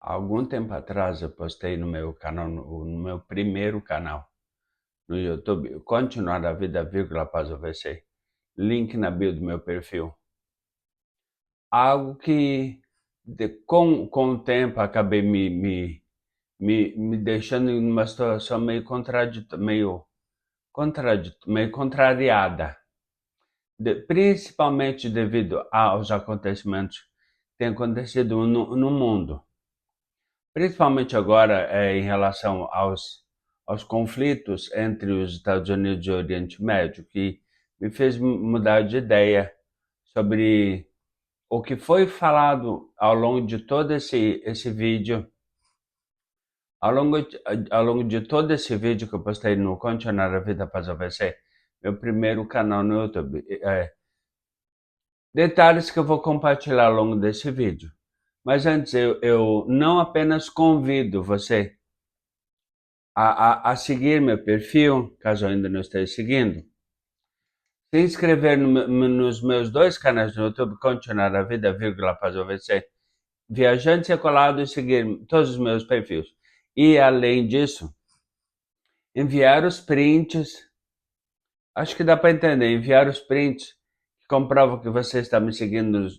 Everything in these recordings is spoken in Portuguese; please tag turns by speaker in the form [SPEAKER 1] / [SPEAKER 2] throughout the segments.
[SPEAKER 1] Algum tempo atrás eu postei no meu canal, no meu primeiro canal no YouTube, Continuar a Vida, vírgula, após o AVC. Link na bio do meu perfil. Algo que com o tempo acabei me deixando em uma situação meio contrariada. Principalmente devido aos acontecimentos que têm acontecido no mundo. Principalmente agora em relação aos conflitos entre os Estados Unidos e o Oriente Médio, que me fez mudar de ideia sobre o que foi falado ao longo de todo esse vídeo. Ao longo de todo esse vídeo que eu postei no Continuar a Vida Após o AVC, meu primeiro canal no YouTube. Detalhes que eu vou compartilhar ao longo desse vídeo. Mas antes, eu não apenas convido você a seguir meu perfil, caso ainda não esteja seguindo, se inscrever nos meus dois canais no YouTube, Continuar a Vida, vírgula, após o AVC, Viajante Secolado, e seguir todos os meus perfis. E, além disso, enviar os prints, acho que dá para entender, enviar os prints que comprovam que você está me seguindo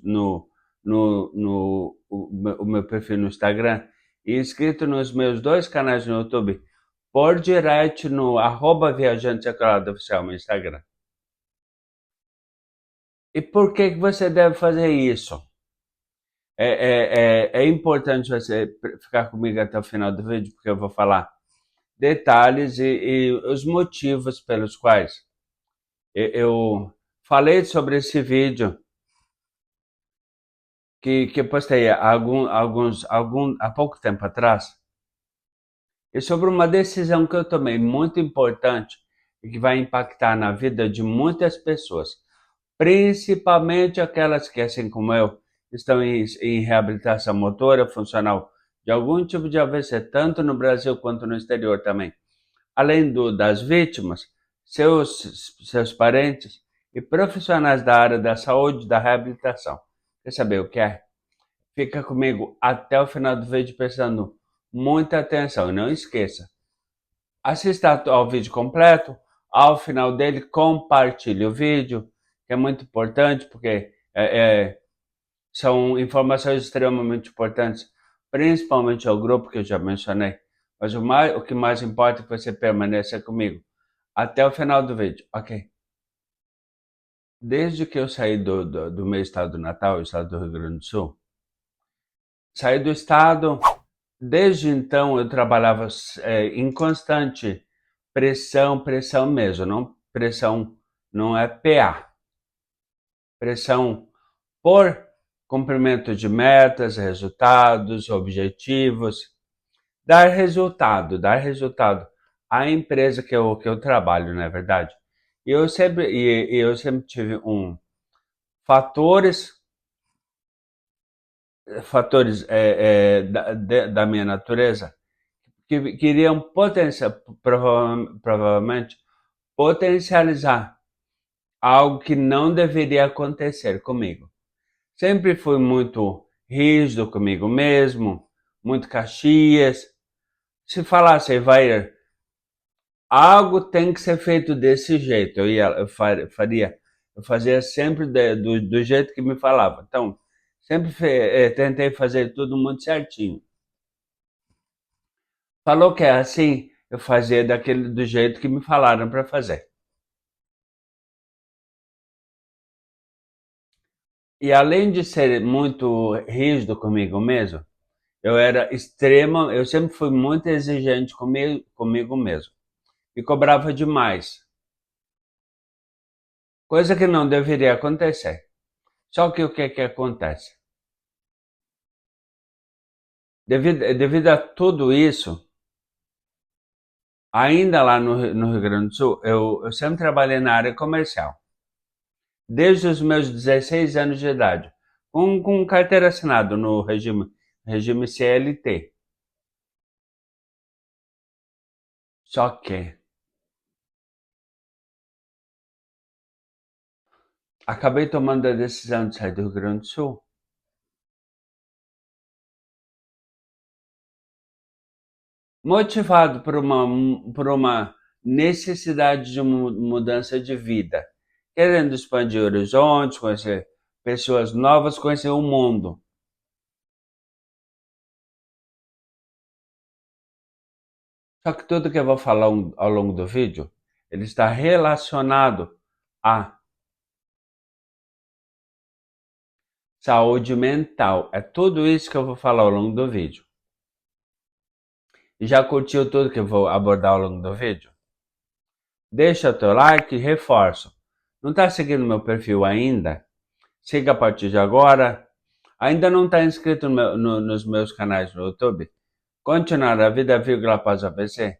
[SPEAKER 1] o meu perfil no Instagram e inscrito nos meus dois canais no YouTube, por direct no @Viajante Secolado Oficial no Instagram. E por que você deve fazer isso? É importante você ficar comigo até o final do vídeo, porque eu vou falar detalhes e os motivos pelos quais eu falei sobre esse vídeo que eu postei há pouco tempo atrás, e sobre uma decisão que eu tomei muito importante e que vai impactar na vida de muitas pessoas, principalmente aquelas que, assim como eu, estão em reabilitação motora funcional de algum tipo de AVC, tanto no Brasil quanto no exterior também. Além das vítimas, seus parentes e profissionais da área da saúde e da reabilitação. Quer saber o que é? Fica comigo até o final do vídeo prestando muita atenção. E não esqueça, assista ao vídeo completo. Ao final dele, compartilhe o vídeo, que é muito importante, porque são informações extremamente importantes, principalmente ao grupo que eu já mencionei. Mas o que mais importa é que você permaneça comigo até o final do vídeo, ok? Desde que eu saí do meu estado natal, o estado do Rio Grande do Sul, saí do estado. Desde então eu trabalhava em constante pressão mesmo, não pressão, não é PA, pressão por cumprimento de metas, resultados, objetivos, dar resultado à empresa que eu trabalho, não é verdade? E eu sempre tive fatores da minha natureza que queriam provavelmente potencializar algo que não deveria acontecer comigo. Sempre fui muito rígido comigo mesmo, muito caxias. Se falasse, vai, algo tem que ser feito desse jeito, eu fazia sempre do jeito que me falava. Então, sempre tentei fazer tudo muito certinho. Falou que é assim, eu fazia do jeito que me falaram para fazer. E além de ser muito rígido comigo mesmo, eu sempre fui muito exigente comigo mesmo. E cobrava demais, coisa que não deveria acontecer. Só que o que acontece? Devido a tudo isso, ainda lá no Rio Grande do Sul, eu sempre trabalhei na área comercial, desde os meus 16 anos de idade, com carteira assinada no regime CLT. Só que acabei tomando a decisão de sair do Rio Grande do Sul motivado por uma necessidade de mudança de vida, querendo expandir horizontes, conhecer pessoas novas, conhecer o mundo. Só que tudo que eu vou falar ao longo do vídeo, ele está relacionado à saúde mental. É tudo isso que eu vou falar ao longo do vídeo. E já curtiu tudo que eu vou abordar ao longo do vídeo? Deixa o teu like e reforço. Não está seguindo meu perfil ainda? Siga a partir de agora. Ainda não está inscrito nos meus canais no YouTube? Continuar a vida, vírgula, após AVC?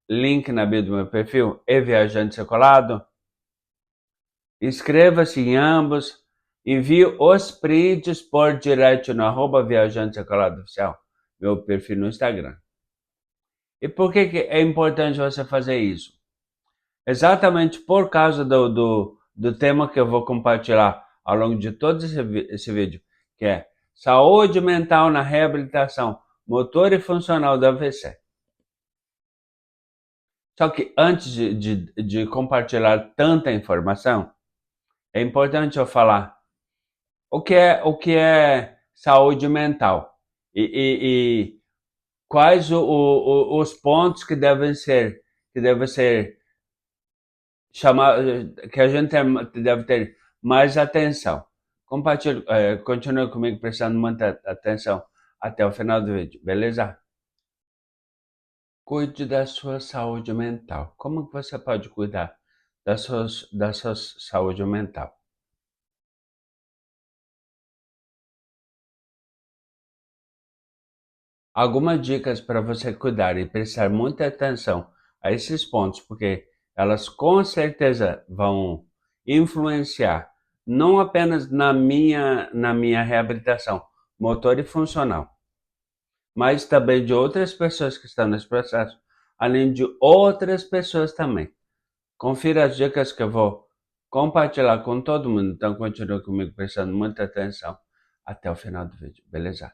[SPEAKER 1] Link na bio do meu perfil e Viajante Secolado. Inscreva-se em ambos. Envie os prints por direct no @Viajante Secolado Oficial, meu perfil no Instagram. E por que é importante você fazer isso? Exatamente por causa do tema que eu vou compartilhar ao longo de todo esse vídeo, que é saúde mental na reabilitação motor e funcional do AVC. Só que antes de compartilhar tanta informação, é importante eu falar o que é saúde mental e quais os pontos que devem ser que a gente deve ter mais atenção. Continue comigo prestando muita atenção até o final do vídeo, beleza? Cuide da sua saúde mental. Como que você pode cuidar da sua saúde mental? Algumas dicas para você cuidar e prestar muita atenção a esses pontos, porque elas com certeza vão influenciar não apenas na minha reabilitação motor e funcional, mas também de outras pessoas que estão nesse processo, além de outras pessoas também. Confira as dicas que eu vou compartilhar com todo mundo, então continue comigo prestando muita atenção até o final do vídeo, beleza?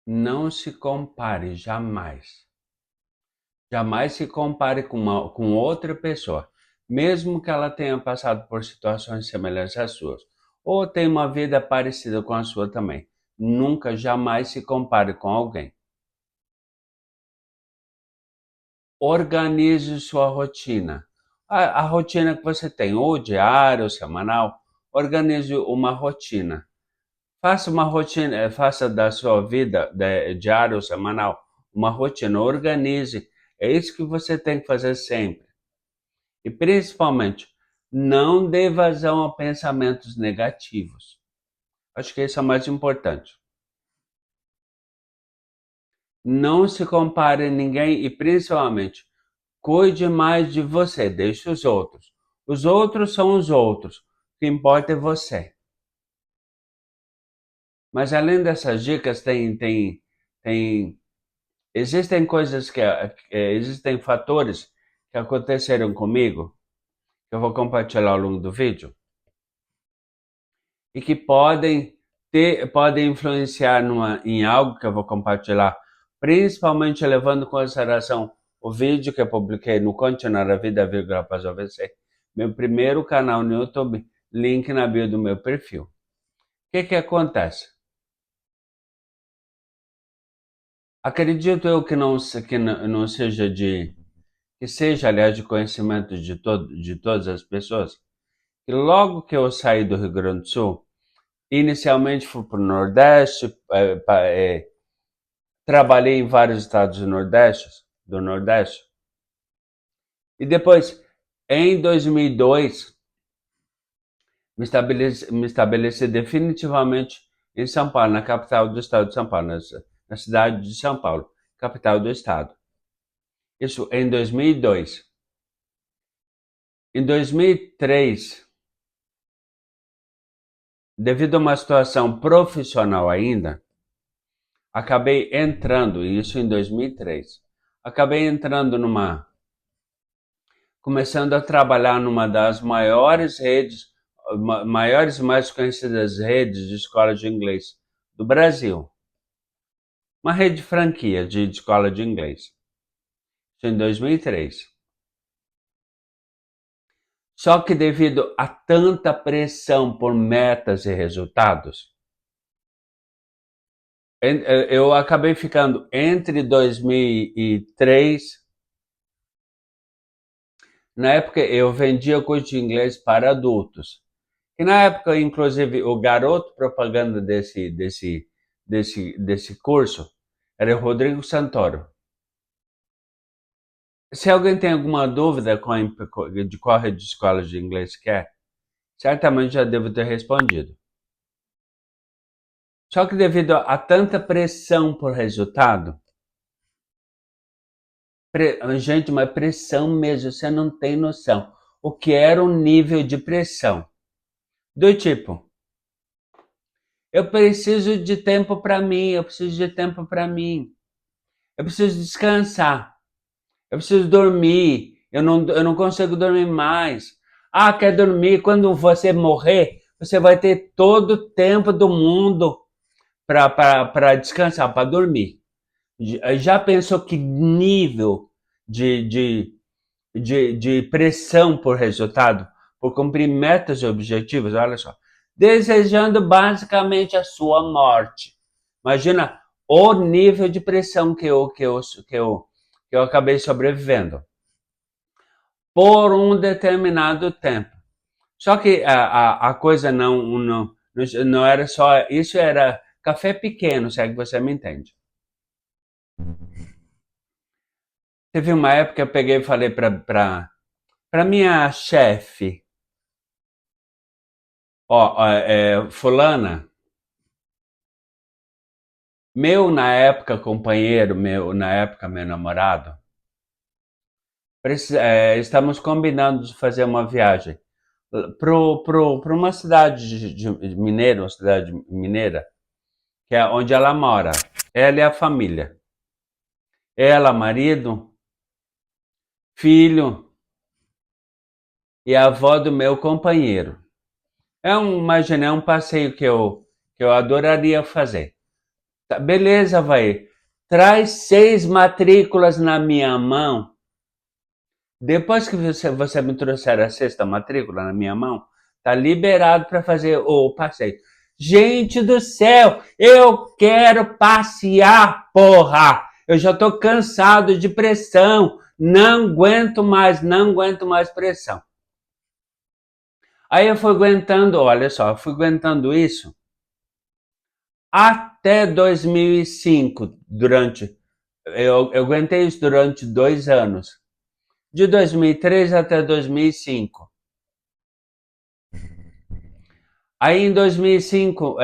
[SPEAKER 1] Não se compare jamais. Jamais se compare com outra pessoa, mesmo que ela tenha passado por situações semelhantes às suas, ou tenha uma vida parecida com a sua também. Nunca, jamais se compare com alguém. Organize sua rotina. A rotina que você tem, ou diária ou semanal, organize uma rotina. Faça uma rotina, faça da sua vida diária ou semanal uma rotina, organize. É isso que você tem que fazer sempre. E principalmente, não dê vazão a pensamentos negativos. Acho que isso é o mais importante. Não se compare a ninguém e principalmente, cuide mais de você, deixe os outros. Os outros são os outros. O que importa é você. Mas além dessas dicas, tem existem coisas existem fatores que aconteceram comigo, que eu vou compartilhar ao longo do vídeo, e que podem influenciar em algo que eu vou compartilhar, principalmente levando em consideração o vídeo que eu publiquei no Continuar a Vida, vírgula, após o AVC, meu primeiro canal no YouTube, link na bio do meu perfil. O que acontece? Acredito eu que não seja que seja, aliás, de conhecimento de todas as pessoas, que logo que eu saí do Rio Grande do Sul, inicialmente fui para o Nordeste, trabalhei em vários estados do Nordeste, e depois, em 2002, me estabeleci definitivamente em São Paulo, na capital do estado de São Paulo, na cidade de São Paulo, capital do estado. Isso em 2002. Em 2003, devido a uma situação profissional ainda, acabei entrando, isso em 2003, acabei entrando começando a trabalhar numa das maiores maiores e mais conhecidas redes de escolas de inglês do Brasil. uma rede de franquia de escola de inglês. Isso em 2003. Só que devido a tanta pressão por metas e resultados, eu acabei ficando entre 2003. Na época eu vendia curso de inglês para adultos. E na época, inclusive, o garoto propaganda desse curso era o Rodrigo Santoro. Se alguém tem alguma dúvida de qual rede de escolas de inglês que é, certamente já devo ter respondido. Só que devido a tanta pressão por resultado, gente, uma pressão mesmo, você não tem noção. O que era o nível de pressão? Do tipo, eu preciso de tempo para mim, eu preciso de tempo para mim, eu preciso descansar, eu preciso dormir, eu não consigo dormir mais. Ah, quer dormir? Quando você morrer, você vai ter todo o tempo do mundo para descansar, para dormir. Já pensou que nível de, de, de pressão por resultado, por cumprir metas e objetivos? Olha só, desejando basicamente a sua morte. Imagina o nível de pressão que eu acabei sobrevivendo por um determinado tempo. Só que a coisa não era só isso, era café pequeno, se é que você me entende. Teve uma época que eu peguei e falei para minha chefe, fulana, meu na época companheiro, meu na época meu namorado, estamos combinando de fazer uma viagem para uma cidade de mineira, uma cidade mineira, que é onde ela mora. Ela e a família. Ela, marido, filho e a avó do meu companheiro. Imagina, é um passeio que eu adoraria fazer. Tá, beleza, vai. Traz 6 matrículas na minha mão. Depois que você me trouxer a sexta matrícula na minha mão, tá liberado para fazer o passeio. Gente do céu, eu quero passear, porra! Eu já tô cansado de pressão. Não aguento mais, não aguento mais pressão. Aí eu fui aguentando, olha só, eu fui aguentando isso até 2005, eu aguentei isso durante 2 anos, de 2003 até 2005. Aí em 2005,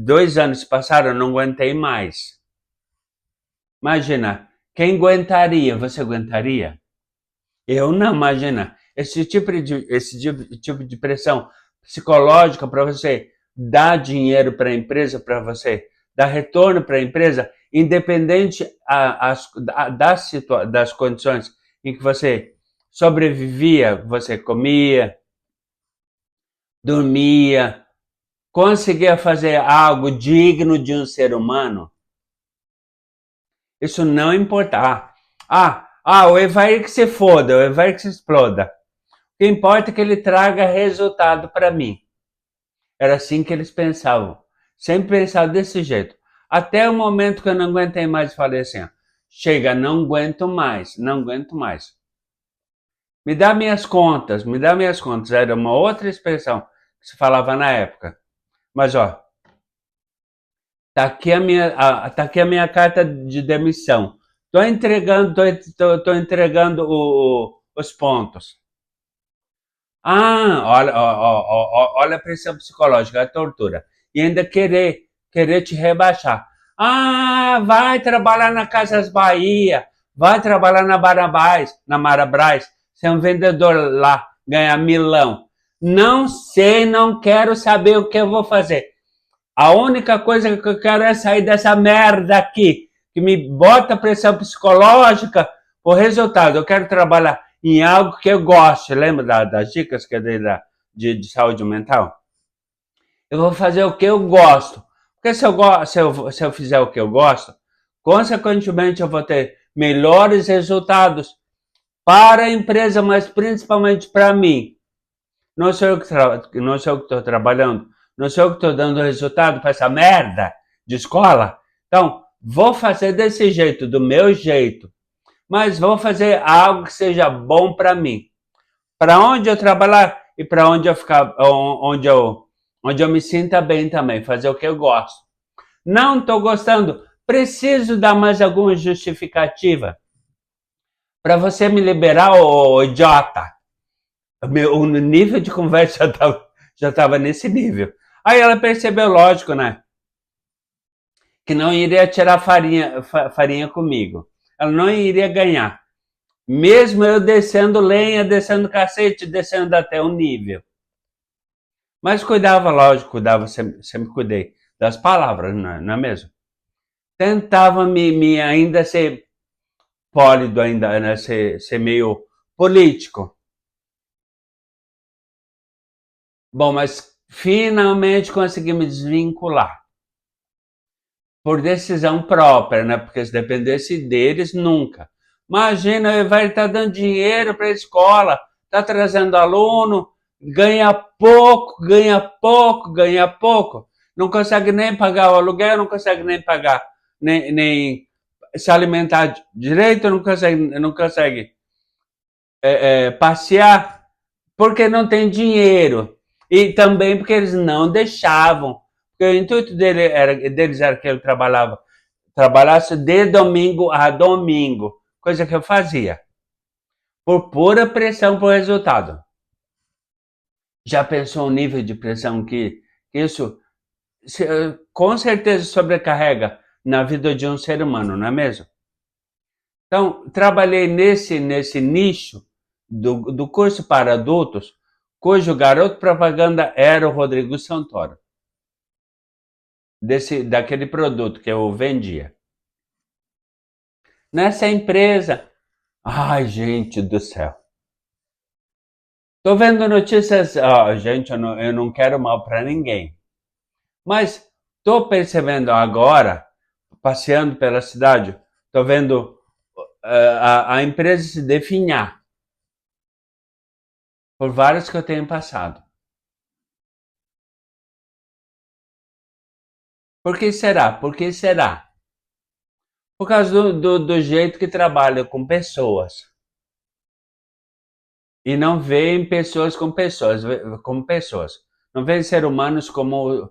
[SPEAKER 1] 2 anos passaram, eu não aguentei mais. Imagina, quem aguentaria? Você aguentaria? Eu não, imagina. Esse tipo de pressão psicológica para você dar dinheiro para a empresa, para você dar retorno para a empresa, independente das condições em que você sobrevivia, você comia, dormia, conseguia fazer algo digno de um ser humano, isso não importa. O Evair que se foda, o Evair que se exploda. O que importa é que ele traga resultado para mim. Era assim que eles pensavam. Sempre pensavam desse jeito. Até o momento que eu não aguentei mais e falei assim, chega, não aguento mais, não aguento mais. Me dá minhas contas, me dá minhas contas. Era uma outra expressão que se falava na época. Mas ó, tá aqui a minha carta de demissão. Tô entregando os pontos. Olha a pressão psicológica, a tortura. E ainda querer te rebaixar. Vai trabalhar na Casas Bahia, vai trabalhar na Marabras, ser um vendedor lá, ganhar milão. Não sei, não quero saber o que eu vou fazer. A única coisa que eu quero é sair dessa merda aqui, que me bota pressão psicológica. O resultado, eu quero trabalhar em algo que eu gosto. Lembra das dicas que eu dei de saúde mental? Eu vou fazer o que eu gosto. Porque se eu fizer o que eu gosto, consequentemente eu vou ter melhores resultados para a empresa, mas principalmente para mim. Não sou eu não sou eu que estou trabalhando, não sou eu que estou dando resultado para essa merda de escola. Então, vou fazer desse jeito, do meu jeito, mas vou fazer algo que seja bom para mim, para onde eu trabalhar e para onde eu ficar, onde eu me sinta bem também, fazer o que eu gosto. Não estou gostando, preciso dar mais alguma justificativa para você me liberar, ô idiota. O nível de conversa já tava nesse nível. Aí ela percebeu, lógico, né? Que não iria tirar farinha comigo. Ela não iria ganhar. Mesmo eu descendo lenha, descendo cacete, descendo até um nível. Mas cuidava, lógico, cuidava, sempre cuidei das palavras, não é mesmo? Tentava me ainda ser pólido, ainda, né? Ser meio político. Bom, mas finalmente consegui me desvincular. Por decisão própria, né? Porque se dependesse deles, nunca. Imagina, vai estar dando dinheiro para a escola, está trazendo aluno, ganha pouco, ganha pouco, ganha pouco. Não consegue nem pagar o aluguel, não consegue nem pagar, nem se alimentar direito, não consegue passear, porque não tem dinheiro. E também porque eles não deixavam. Porque o intuito deles era que eu trabalhasse de domingo a domingo, coisa que eu fazia, por pura pressão por resultado. Já pensou o nível de pressão que isso com certeza sobrecarrega na vida de um ser humano, não é mesmo? Então, trabalhei nesse nicho do curso para adultos, cujo garoto propaganda era o Rodrigo Santoro, daquele produto que eu vendia. Nessa empresa, ai, gente do céu. Tô vendo notícias, gente, eu não quero mal para ninguém, mas tô percebendo agora, passeando pela cidade, tô vendo a empresa se definhar por vários que eu tenho passado. Por que será? Por que será? Por causa do jeito que trabalha com pessoas. E não veem pessoas como pessoas, como pessoas. Não veem seres humanos como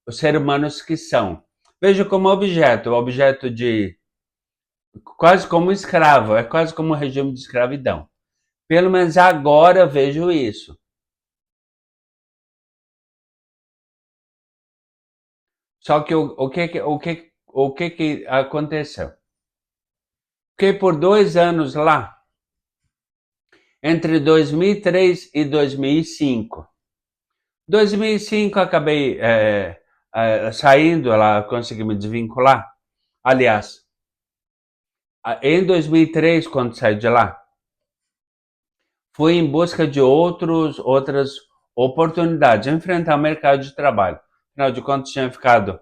[SPEAKER 1] os seres humanos que são. Vejo como objeto de quase como escravo, é quase como um regime de escravidão. Pelo menos agora eu vejo isso. Só que o que aconteceu? Fiquei por 2 anos lá, entre 2003 e 2005. 2005 acabei saindo, ela conseguiu me desvincular. Aliás, em 2003, quando saí de lá, fui em busca de outras oportunidades, enfrentar o mercado de trabalho. Afinal de contas, tinha ficado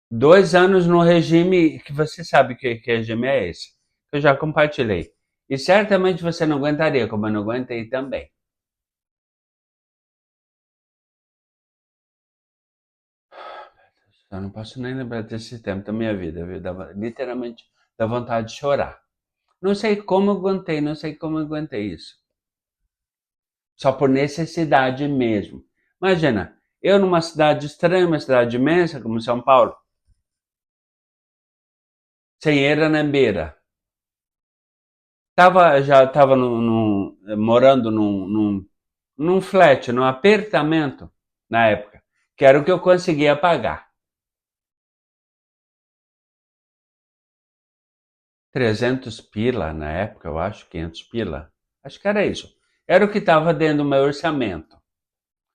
[SPEAKER 1] 2 anos no regime que você sabe que regime é esse. Eu já compartilhei. E certamente você não aguentaria, como eu não aguentei também. Eu não posso nem lembrar desse tempo da minha vida, viu? Literalmente dá vontade de chorar. Não sei como eu aguentei, não sei como eu aguentei isso. Só por necessidade mesmo. Imagina, eu numa cidade estranha, uma cidade imensa como São Paulo, sem era nem beira. Já estava morando num flat, num apartamento, na época, que era o que eu conseguia pagar. 300 pila na época, eu acho, 500 pila. Acho que era isso. Era o que estava dentro do meu orçamento.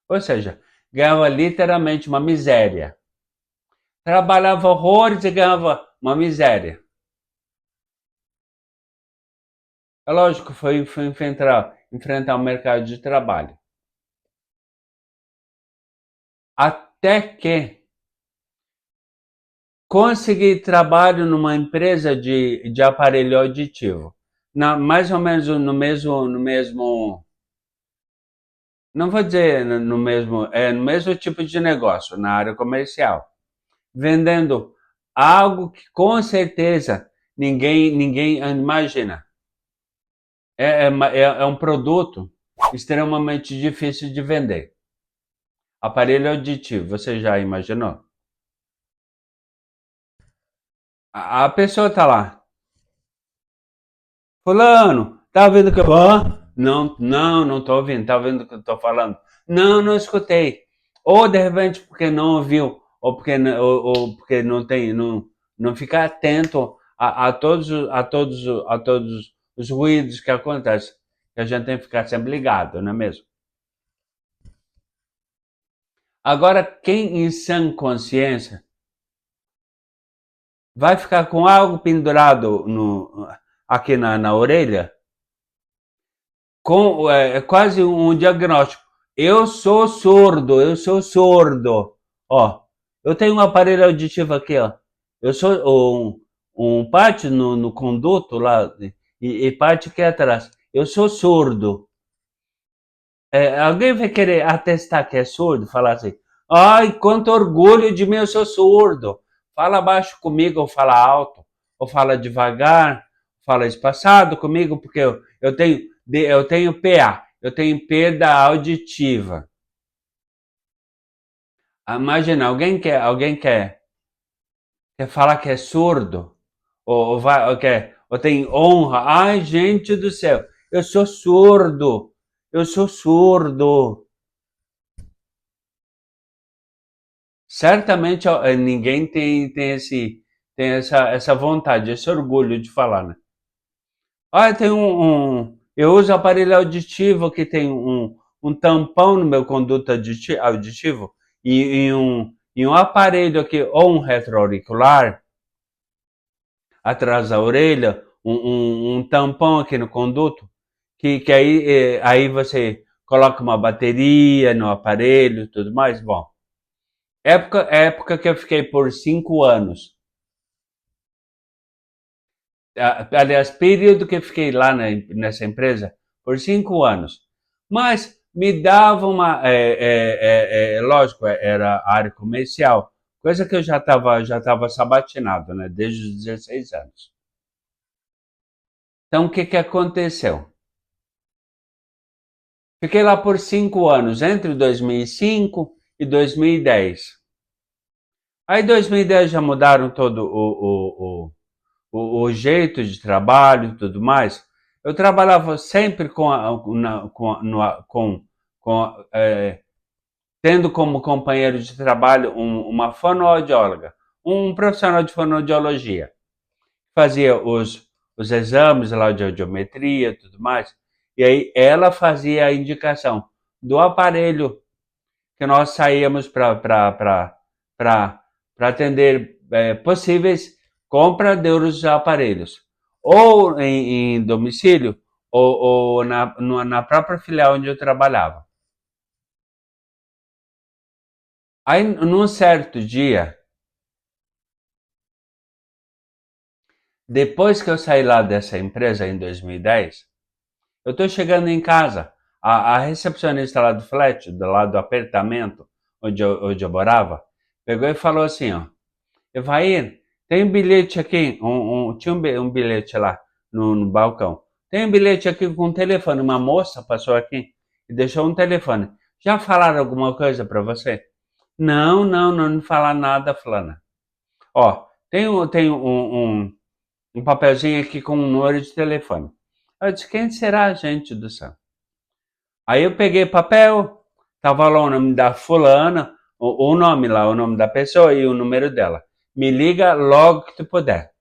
[SPEAKER 1] Ou seja, ganhava literalmente uma miséria. Trabalhava horrores e ganhava uma miséria. É lógico, foi enfrentar o mercado de trabalho. até que consegui trabalho numa empresa de aparelho auditivo. Mais ou menos no mesmo, não vou dizer no mesmo tipo de negócio, na área comercial, vendendo algo que com certeza ninguém imagina. É um produto extremamente difícil de vender. Aparelho auditivo, você já imaginou? A pessoa tá lá, fulano, tá ouvindo o que eu... Não tô ouvindo, tá ouvindo o que eu tô falando? Não escutei. Ou de repente porque não ouviu, ou porque não tem, não fica atento a todos os ruídos que acontecem. Que a gente tem que ficar sempre ligado, não é mesmo? Agora, quem em sã consciência vai ficar com algo pendurado aqui na orelha, com quase um diagnóstico. Eu sou surdo. Ó, eu tenho um aparelho auditivo aqui, ó. Eu sou um parte no conduto lá e parte aqui atrás. Eu sou surdo. Alguém vai querer atestar que é surdo? Falar assim, ai, quanto orgulho de mim, eu sou surdo. Fala baixo comigo, ou fala alto, ou fala devagar, fala espaçado comigo, porque eu tenho PA, eu tenho perda auditiva. Imagina, alguém quer falar que é surdo, ou tem honra. Ai, gente do céu, eu sou surdo, eu sou surdo. Certamente ninguém tem essa vontade, esse orgulho de falar, né? Ah, eu uso aparelho auditivo que tem um tampão no meu conduto auditivo e um aparelho aqui, ou um retroauricular atrás da orelha, um tampão aqui no conduto, que aí você coloca uma bateria no aparelho e tudo mais. Bom, época que eu fiquei por 5 anos. Aliás, período que eu fiquei lá nessa empresa por 5 anos. Mas me dava lógico, era área comercial, coisa que eu já tava sabatinado, né, desde os 16 anos. Então, o que que aconteceu? Fiquei lá por 5 anos, entre 2005 e 2010. Aí, em 2010 já mudaram todo o jeito de trabalho e tudo mais. Eu trabalhava sempre tendo como companheiro de trabalho uma fonoaudióloga, um profissional de fonoaudiologia. Fazia os exames lá de audiometria e tudo mais, e aí ela fazia a indicação do aparelho que nós saíamos para atender possíveis compradores de aparelhos, ou em domicílio, ou na própria filial onde eu trabalhava. Aí, num certo dia, depois que eu saí lá dessa empresa em 2010, eu estou chegando em casa. A recepcionista lá do flat, do lado do apartamento onde eu morava, pegou e falou assim, ó, Evair, tem um bilhete aqui, tinha um bilhete lá no balcão. Tem um bilhete aqui com um telefone. Uma moça passou aqui e deixou um telefone. Já falaram alguma coisa para você? Não falaram nada, fulana. Ó, tem um papelzinho aqui com um número de telefone. Eu disse, quem será a gente do céu? Aí eu peguei papel, tava lá o nome da fulana, o nome lá, o nome da pessoa e o número dela. Me liga logo que tu puder.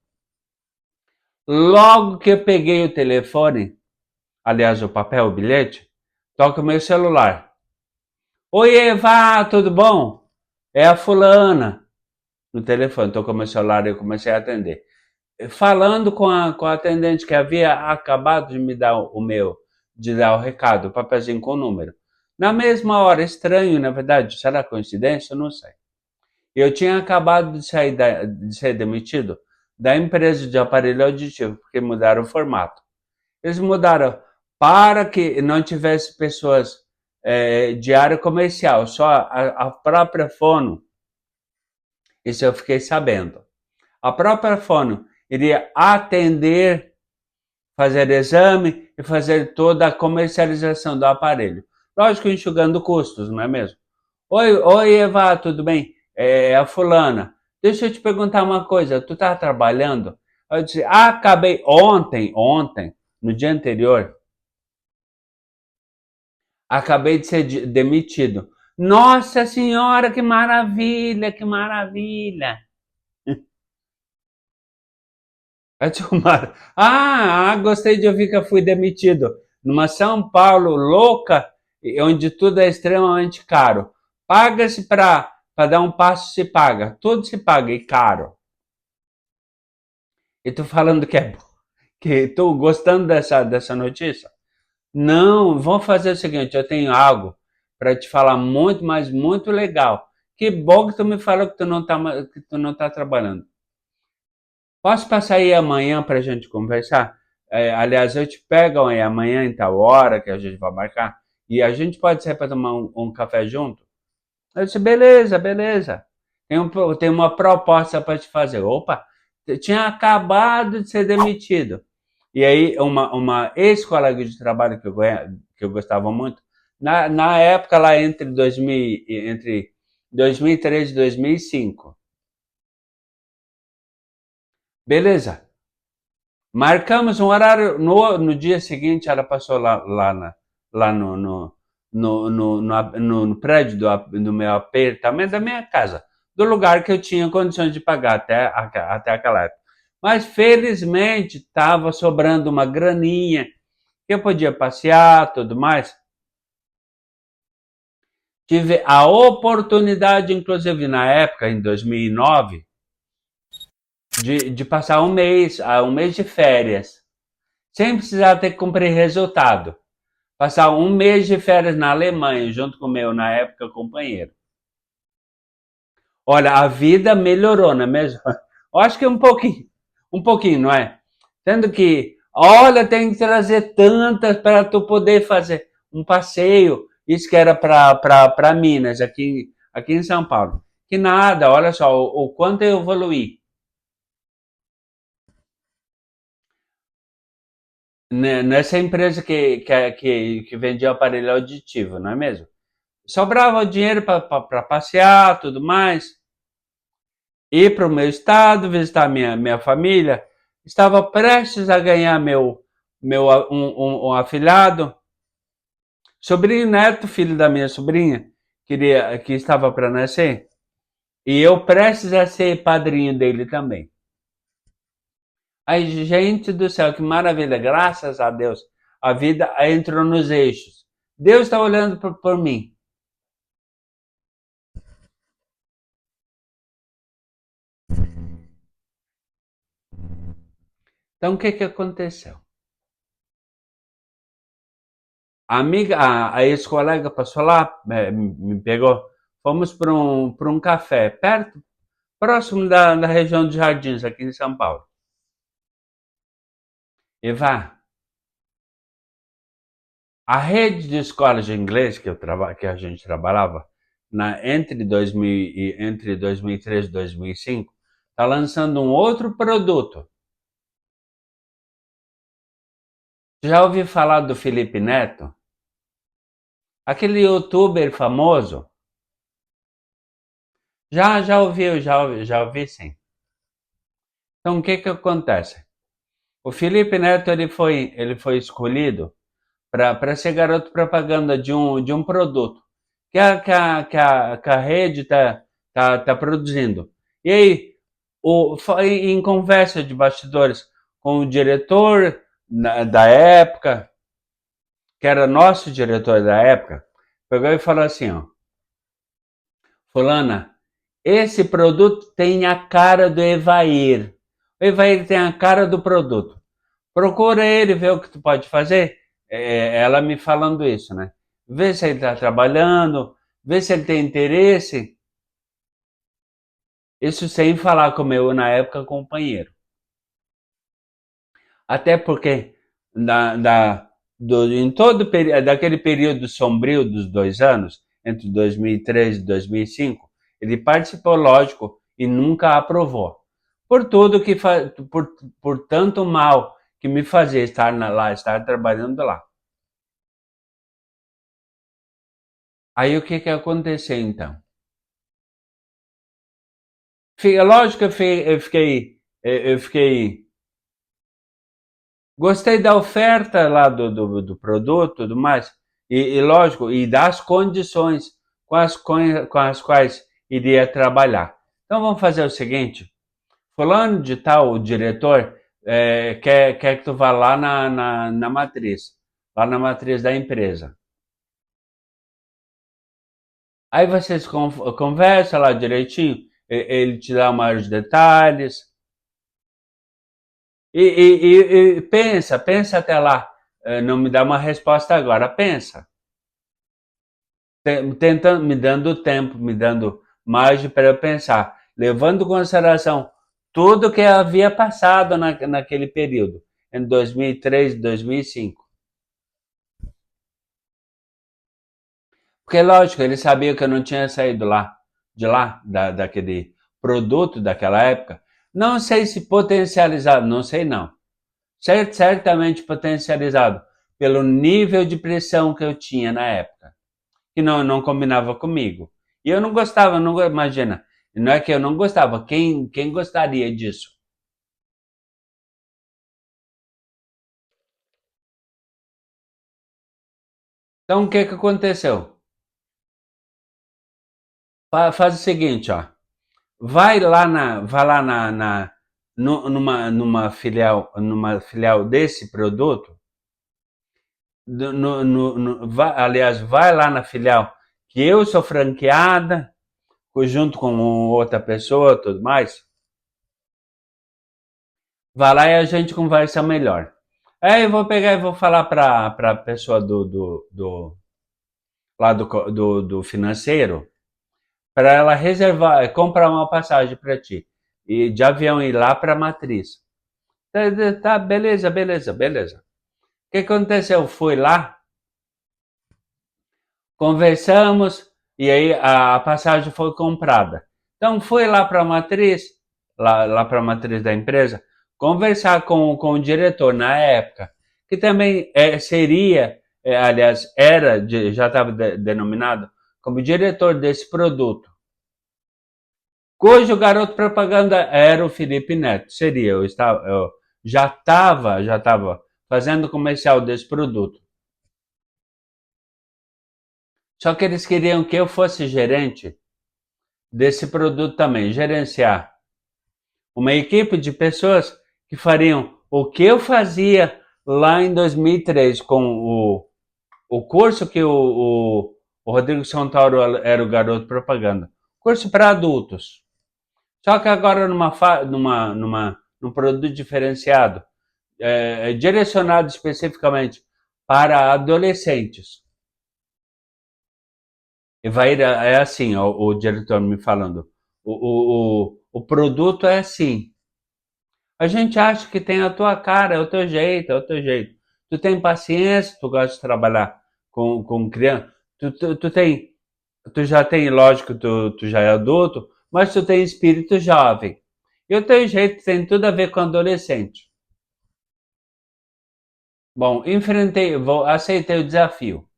[SPEAKER 1] Logo que eu peguei o telefone, aliás, o papel, o bilhete, toca o meu celular. Oi, Eva, tudo bom? É a fulana. No telefone, tocou meu celular e eu comecei a atender. Falando com a atendente que havia acabado de me dar de dar o recado, o papelzinho com o número. Na mesma hora, estranho, na verdade, será coincidência? Eu não sei. Eu tinha acabado de ser demitido da empresa de aparelho auditivo, porque mudaram o formato. Eles mudaram para que não tivesse pessoas de área comercial, só a própria Fono. Isso eu fiquei sabendo. A própria Fono iria atender, fazer exame e fazer toda a comercialização do aparelho. Lógico, enxugando custos, não é mesmo? Oi, Eva, tudo bem? É a fulana. Deixa eu te perguntar uma coisa, tu tá trabalhando? Eu disse, acabei ontem, no dia anterior, acabei de ser demitido. Nossa senhora, que maravilha, que maravilha. Eu disse, gostei de ouvir que eu fui demitido. Numa São Paulo louca, onde tudo é extremamente caro. Paga-se para dar um passo, se paga. Tudo se paga e caro. E tu falando que tu gostando dessa notícia? Não, vamos fazer o seguinte, eu tenho algo para te falar muito, mas muito legal. Que bom que tu me falou que tu não tá trabalhando. Posso passar aí amanhã para a gente conversar? Aliás, eu te pego aí amanhã em tal hora que a gente vai marcar e a gente pode sair para tomar um café junto? Eu disse, beleza, beleza. Tem uma proposta para te fazer. Opa, eu tinha acabado de ser demitido. E aí, uma ex-colega de trabalho que eu gostava muito, na época lá entre 2003 e 2005. Beleza. Marcamos um horário, no dia seguinte ela passou lá no prédio do meu apartamento, da minha casa, do lugar que eu tinha condições de pagar até aquela época. Mas felizmente estava sobrando uma graninha, que eu podia passear, tudo mais. Tive a oportunidade, inclusive na época, em 2009, de passar um mês de férias, sem precisar ter que cumprir resultado. Passar um mês de férias na Alemanha, junto com o meu, na época, companheiro. Olha, a vida melhorou, não é mesmo? Eu acho que um pouquinho, não é? Tendo que, olha, tem que trazer tantas para tu poder fazer um passeio. Isso que era para Minas, aqui em São Paulo. Que nada, olha só o quanto eu evoluí. Nessa empresa que vendia aparelho auditivo, não é mesmo? Sobrava dinheiro para passear, tudo mais, ir para o meu estado, visitar minha família. Estava prestes a ganhar um afilhado, sobrinho neto, filho da minha sobrinha, que estava para nascer, e eu prestes a ser padrinho dele também. Ai, gente do céu, que maravilha, graças a Deus, a vida entrou nos eixos. Deus está olhando por mim. Então, o que que aconteceu? A ex-colega passou lá, me pegou, fomos para um café, perto, próximo da região de Jardins, aqui em São Paulo. Eva, a rede de escolas de inglês que a gente trabalhava, entre 2003 e 2005, está lançando um outro produto. Já ouvi falar do Felipe Neto? Aquele youtuber famoso? Já ouvi sim. Então, o que que acontece? O Felipe Neto ele foi escolhido para ser garoto propaganda de um produto que a rede tá produzindo. E aí, em conversa de bastidores com o diretor da época, que era nosso diretor da época, pegou e falou assim, ó, fulana, esse produto tem a cara do Evair. O Evair tem a cara do produto. Procura ele, vê o que tu pode fazer. Ela me falando isso, né? vê se ele está trabalhando, vê se ele tem interesse. Isso sem falar com o meu, na época, companheiro. Até porque em todo daquele período sombrio dos 2 anos, entre 2003 e 2005, ele participou, lógico, e nunca aprovou. Por tudo que por tanto mal que me fazia estar lá, estar trabalhando lá. Aí o que que aconteceu então? Lógico que eu fiquei. Gostei da oferta lá do produto, tudo mais, e lógico, e das condições com as quais iria trabalhar. Então vamos fazer o seguinte: fulano de tal, o diretor, quer que tu vá lá na matriz, lá na matriz da empresa. Aí vocês conversam lá direitinho, ele te dá maiores detalhes, e pensa até lá. Não me dá uma resposta agora, pensa. Tentando, me dando tempo, me dando margem para eu pensar, levando em consideração tudo que havia passado naquele período, em 2003, 2005. Porque, lógico, ele sabia que eu não tinha saído de lá, daquele produto daquela época. Não sei se potencializado, não sei não. Certamente potencializado pelo nível de pressão que eu tinha na época, que não combinava comigo. E eu não gostava, não, imagina, não é que eu não gostava, quem gostaria disso? Então o que que aconteceu? Faz o seguinte, ó, vai lá numa filial desse produto, aliás, vai lá na filial que eu sou franqueada, junto com outra pessoa, tudo mais. Vai lá e a gente conversa melhor. Aí eu vou pegar e vou falar para a pessoa lá do financeiro, para ela reservar, comprar uma passagem para ti, e de avião ir lá para a matriz. Tá, beleza, beleza, beleza. O que aconteceu? Fui lá, conversamos, e aí a passagem foi comprada. Então fui lá para a matriz, lá para a matriz da empresa, conversar com o diretor na época, que também seria, aliás, já estava denominado como diretor desse produto, cujo garoto propaganda era o Felipe Neto. Eu já estava fazendo comercial desse produto. Só que eles queriam que eu fosse gerente desse produto também, gerenciar uma equipe de pessoas que fariam o que eu fazia lá em 2003 com o curso que o Rodrigo Santoro era o garoto propaganda. Curso para adultos. Só que agora num produto diferenciado, direcionado especificamente para adolescentes. E vai, é assim, o diretor me falando. O produto é assim. A gente acha que tem a tua cara, é o teu jeito, é o teu jeito. Tu tem paciência, tu gosta de trabalhar com criança. Tu já tem, lógico, tu já é adulto, mas tu tem espírito jovem. E o teu jeito tem tudo a ver com adolescente. Bom, aceitei o desafio.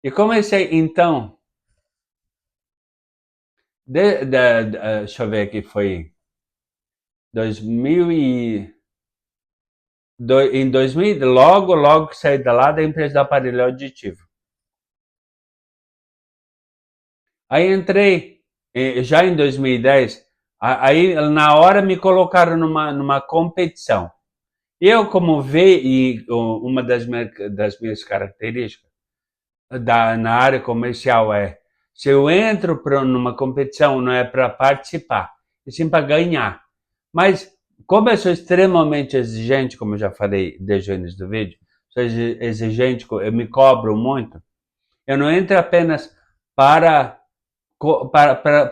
[SPEAKER 1] E comecei, então, deixa eu ver aqui, foi 2000 em 2000, logo que saí lá da empresa de aparelho auditivo. Aí entrei, já em 2010, aí na hora me colocaram numa competição. Eu, como vi, uma das minhas características na área comercial se eu entro numa competição, não é para participar, e sim para ganhar. Mas, como eu sou extremamente exigente, como eu já falei desde o início do vídeo, exigente, eu me cobro muito. Eu não entro apenas para,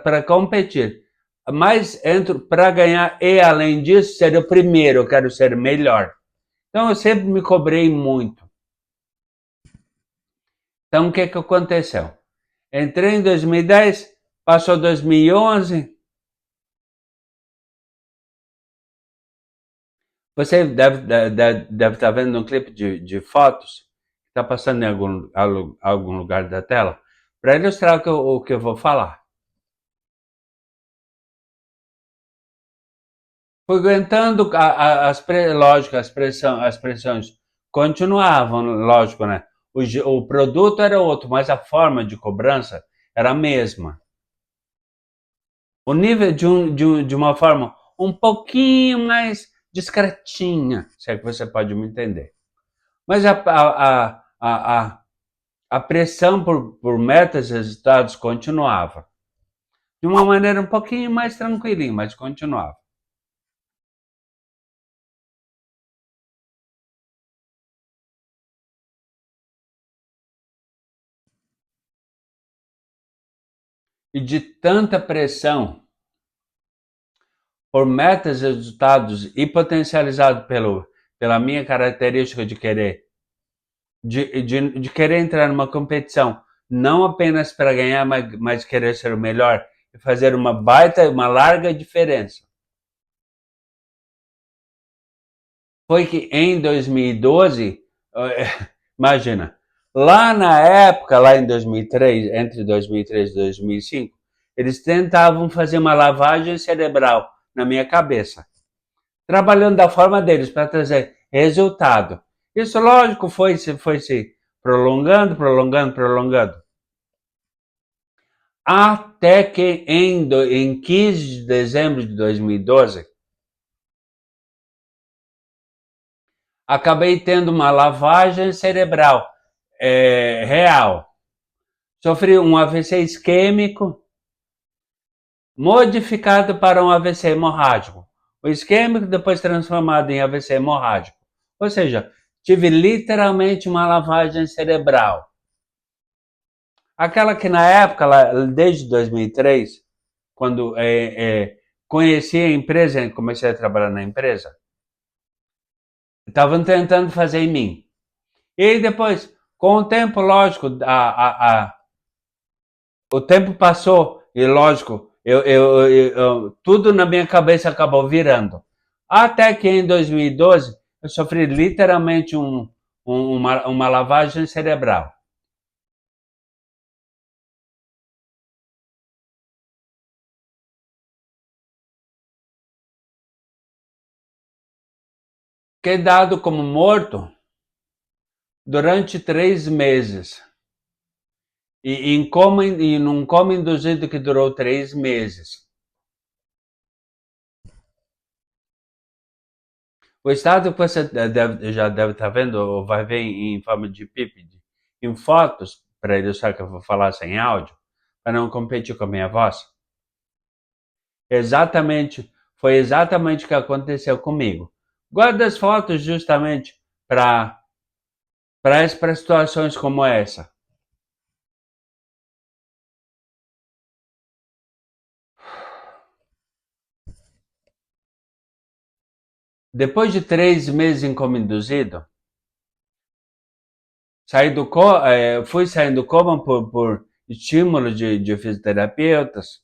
[SPEAKER 1] para competir, mas entro para ganhar e, além disso, ser o primeiro, eu quero ser melhor. Então, eu sempre me cobrei muito. Então, o que aconteceu? Entrei em 2010, passou 2011. Você deve estar vendo um clipe de fotos que está passando em algum lugar da tela para ilustrar o que eu vou falar. Fui aguentando, lógico, as pressões continuavam, lógico, né? O produto era outro, mas a forma de cobrança era a mesma. O nível de uma forma um pouquinho mais discretinha, se é que você pode me entender. Mas a pressão por metas e resultados continuava. De uma maneira um pouquinho mais tranquilinha, mas continuava. E de tanta pressão por metas e resultados e potencializado pela minha característica de querer entrar numa competição, não apenas para ganhar, mas querer ser o melhor e fazer uma larga diferença. Foi que em 2012, imagina, lá na época, lá em 2003, entre 2003 e 2005, eles tentavam fazer uma lavagem cerebral na minha cabeça, trabalhando da forma deles para trazer resultado. Isso, lógico, foi se prolongando, até que em 15 de dezembro de 2012, acabei tendo uma lavagem cerebral real. Sofri um AVC isquêmico modificado para um AVC hemorrágico. O isquêmico depois transformado em AVC hemorrágico. Ou seja, tive literalmente uma lavagem cerebral. Aquela que na época, desde 2003, quando conheci a empresa, comecei a trabalhar na empresa, estavam tentando fazer em mim. E aí depois, com o tempo, lógico, o tempo passou e, lógico, tudo na minha cabeça acabou virando. Até que em 2012 eu sofri literalmente uma lavagem cerebral. Fiquei dado como morto durante 3 meses. E num coma induzido que durou 3 meses. O estado que você já deve estar vendo, ou vai ver em forma de pípede, em fotos, para ilustrar que eu vou falar sem áudio, para não competir com a minha voz. Foi exatamente o que aconteceu comigo. Guardo as fotos justamente para situações como essa. Depois de 3 meses em coma induzido, fui saindo do coma por estímulo de fisioterapeutas,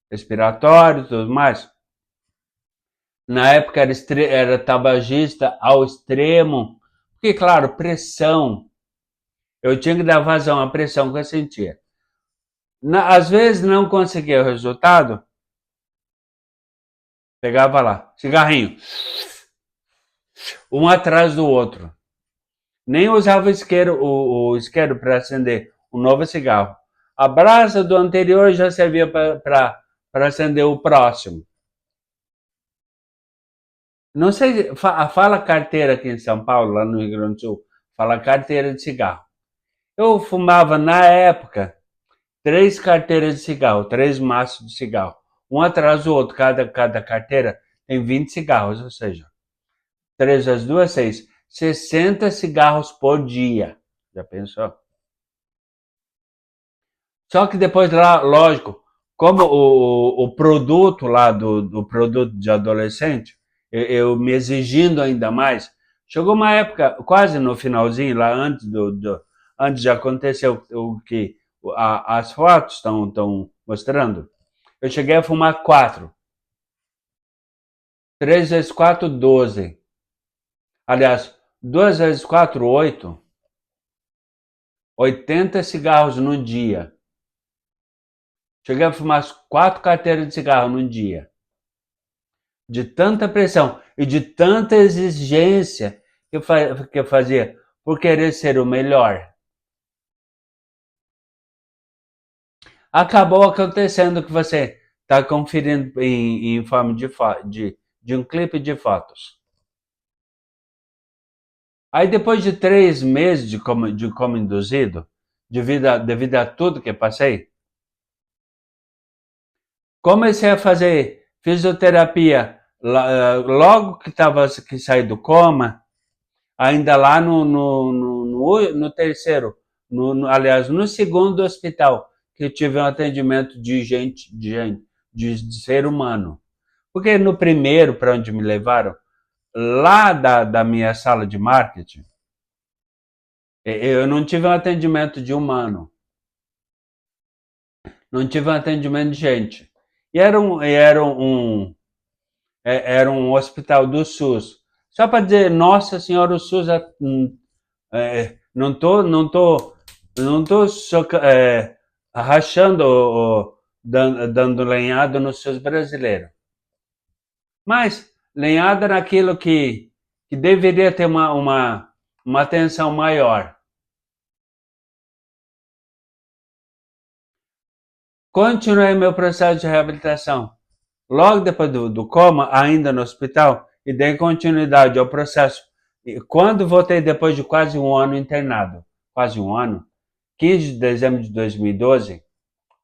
[SPEAKER 1] respiratório e tudo mais. Na época era tabagista ao extremo, porque, claro, pressão. Eu tinha que dar vazão à pressão que eu sentia. Às vezes não conseguia o resultado, pegava lá, cigarrinho, um atrás do outro. Nem usava o isqueiro para acender um novo cigarro. A brasa do anterior já servia para acender o próximo. Não sei, fala carteira aqui em São Paulo, lá no Rio Grande do Sul, fala carteira de cigarro. Eu fumava na época 3 carteiras de cigarro, 3 maços de cigarro, um atrás do outro. Cada carteira tem 20 cigarros, ou seja, 3 vezes 2, 6. 60 cigarros por dia. Já pensou? Só que depois lá, lógico, como o produto lá do produto de adolescente, eu me exigindo ainda mais, chegou uma época, quase no finalzinho, lá antes de acontecer o que as fotos estão mostrando, eu cheguei a fumar 4. 3 vezes 4, 12. Aliás, 2 vezes 4, 8. 80 cigarros no dia. Cheguei a fumar 4 carteiras de cigarro no dia. De tanta pressão e de tanta exigência que eu fazia por querer ser o melhor. Acabou acontecendo que você está conferindo em forma de um clipe de fotos. Aí depois de 3 meses de coma induzido, devido a tudo que passei, comecei a fazer fisioterapia logo que saí do coma, ainda lá no terceiro, aliás, no segundo hospital, que eu tive um atendimento de ser humano. Porque no primeiro, para onde me levaram, lá da minha sala de marketing, eu não tive um atendimento de humano, não tive um atendimento de gente. E era um hospital do SUS. Só para dizer, Nossa Senhora, o SUS não tô rachando, dando lenhada no SUS brasileiro. Mas lenhada naquilo que deveria ter uma atenção maior. Continuei meu processo de reabilitação. Logo depois do coma, ainda no hospital, e dei continuidade ao processo. E quando voltei depois de quase um ano internado, quase um ano, 15 de dezembro de 2012,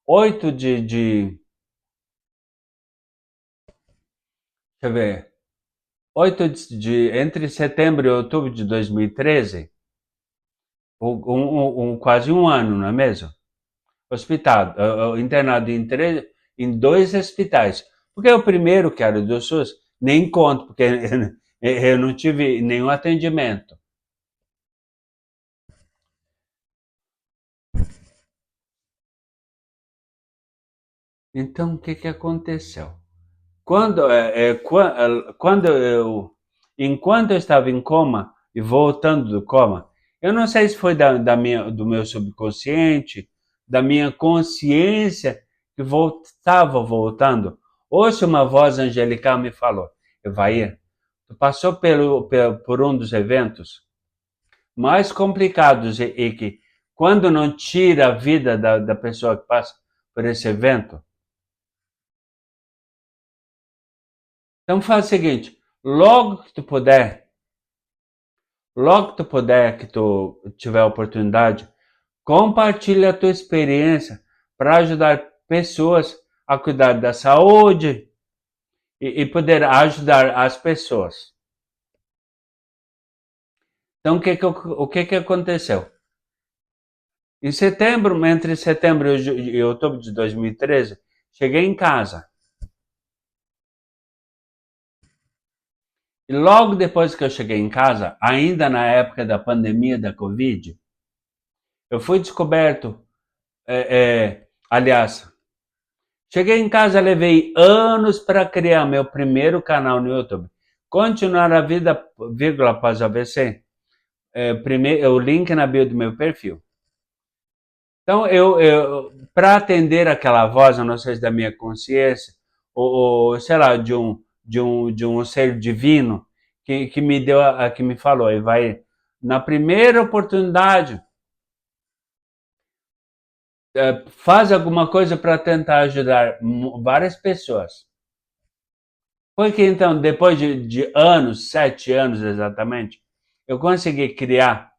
[SPEAKER 1] 8 deixa eu ver, 8 entre setembro e outubro de 2013, quase um ano, não é mesmo? Hospitado, internado em 2 hospitais. Porque o primeiro, que era do SUS, nem conto, porque eu não tive nenhum atendimento. Então, o que que aconteceu? Quando enquanto eu estava em coma e voltando do coma, eu não sei se foi do meu subconsciente, da minha consciência que estava voltando, ou se uma voz angelical me falou: Evair, tu passou por um dos eventos mais complicados e que, quando não tira a vida da pessoa que passa por esse evento. Então faz o seguinte, logo que tu puder, que tu tiver oportunidade, compartilha a tua experiência para ajudar pessoas a cuidar da saúde e poder ajudar as pessoas. Então o que que aconteceu? Entre setembro e outubro de 2013, cheguei em casa. E logo depois que eu cheguei em casa, ainda na época da pandemia da Covid, eu fui descoberto, aliás, cheguei em casa, levei anos para criar meu primeiro canal no YouTube. Continuar a vida, vírgula, após AVC, o link na bio do meu perfil. Então, para atender aquela voz, não sei se da minha consciência, ou sei lá, de um ser divino, que me deu, que me falou, e vai, na primeira oportunidade, faz alguma coisa para tentar ajudar várias pessoas. Foi que então, depois de anos, 7 anos exatamente, eu consegui criar,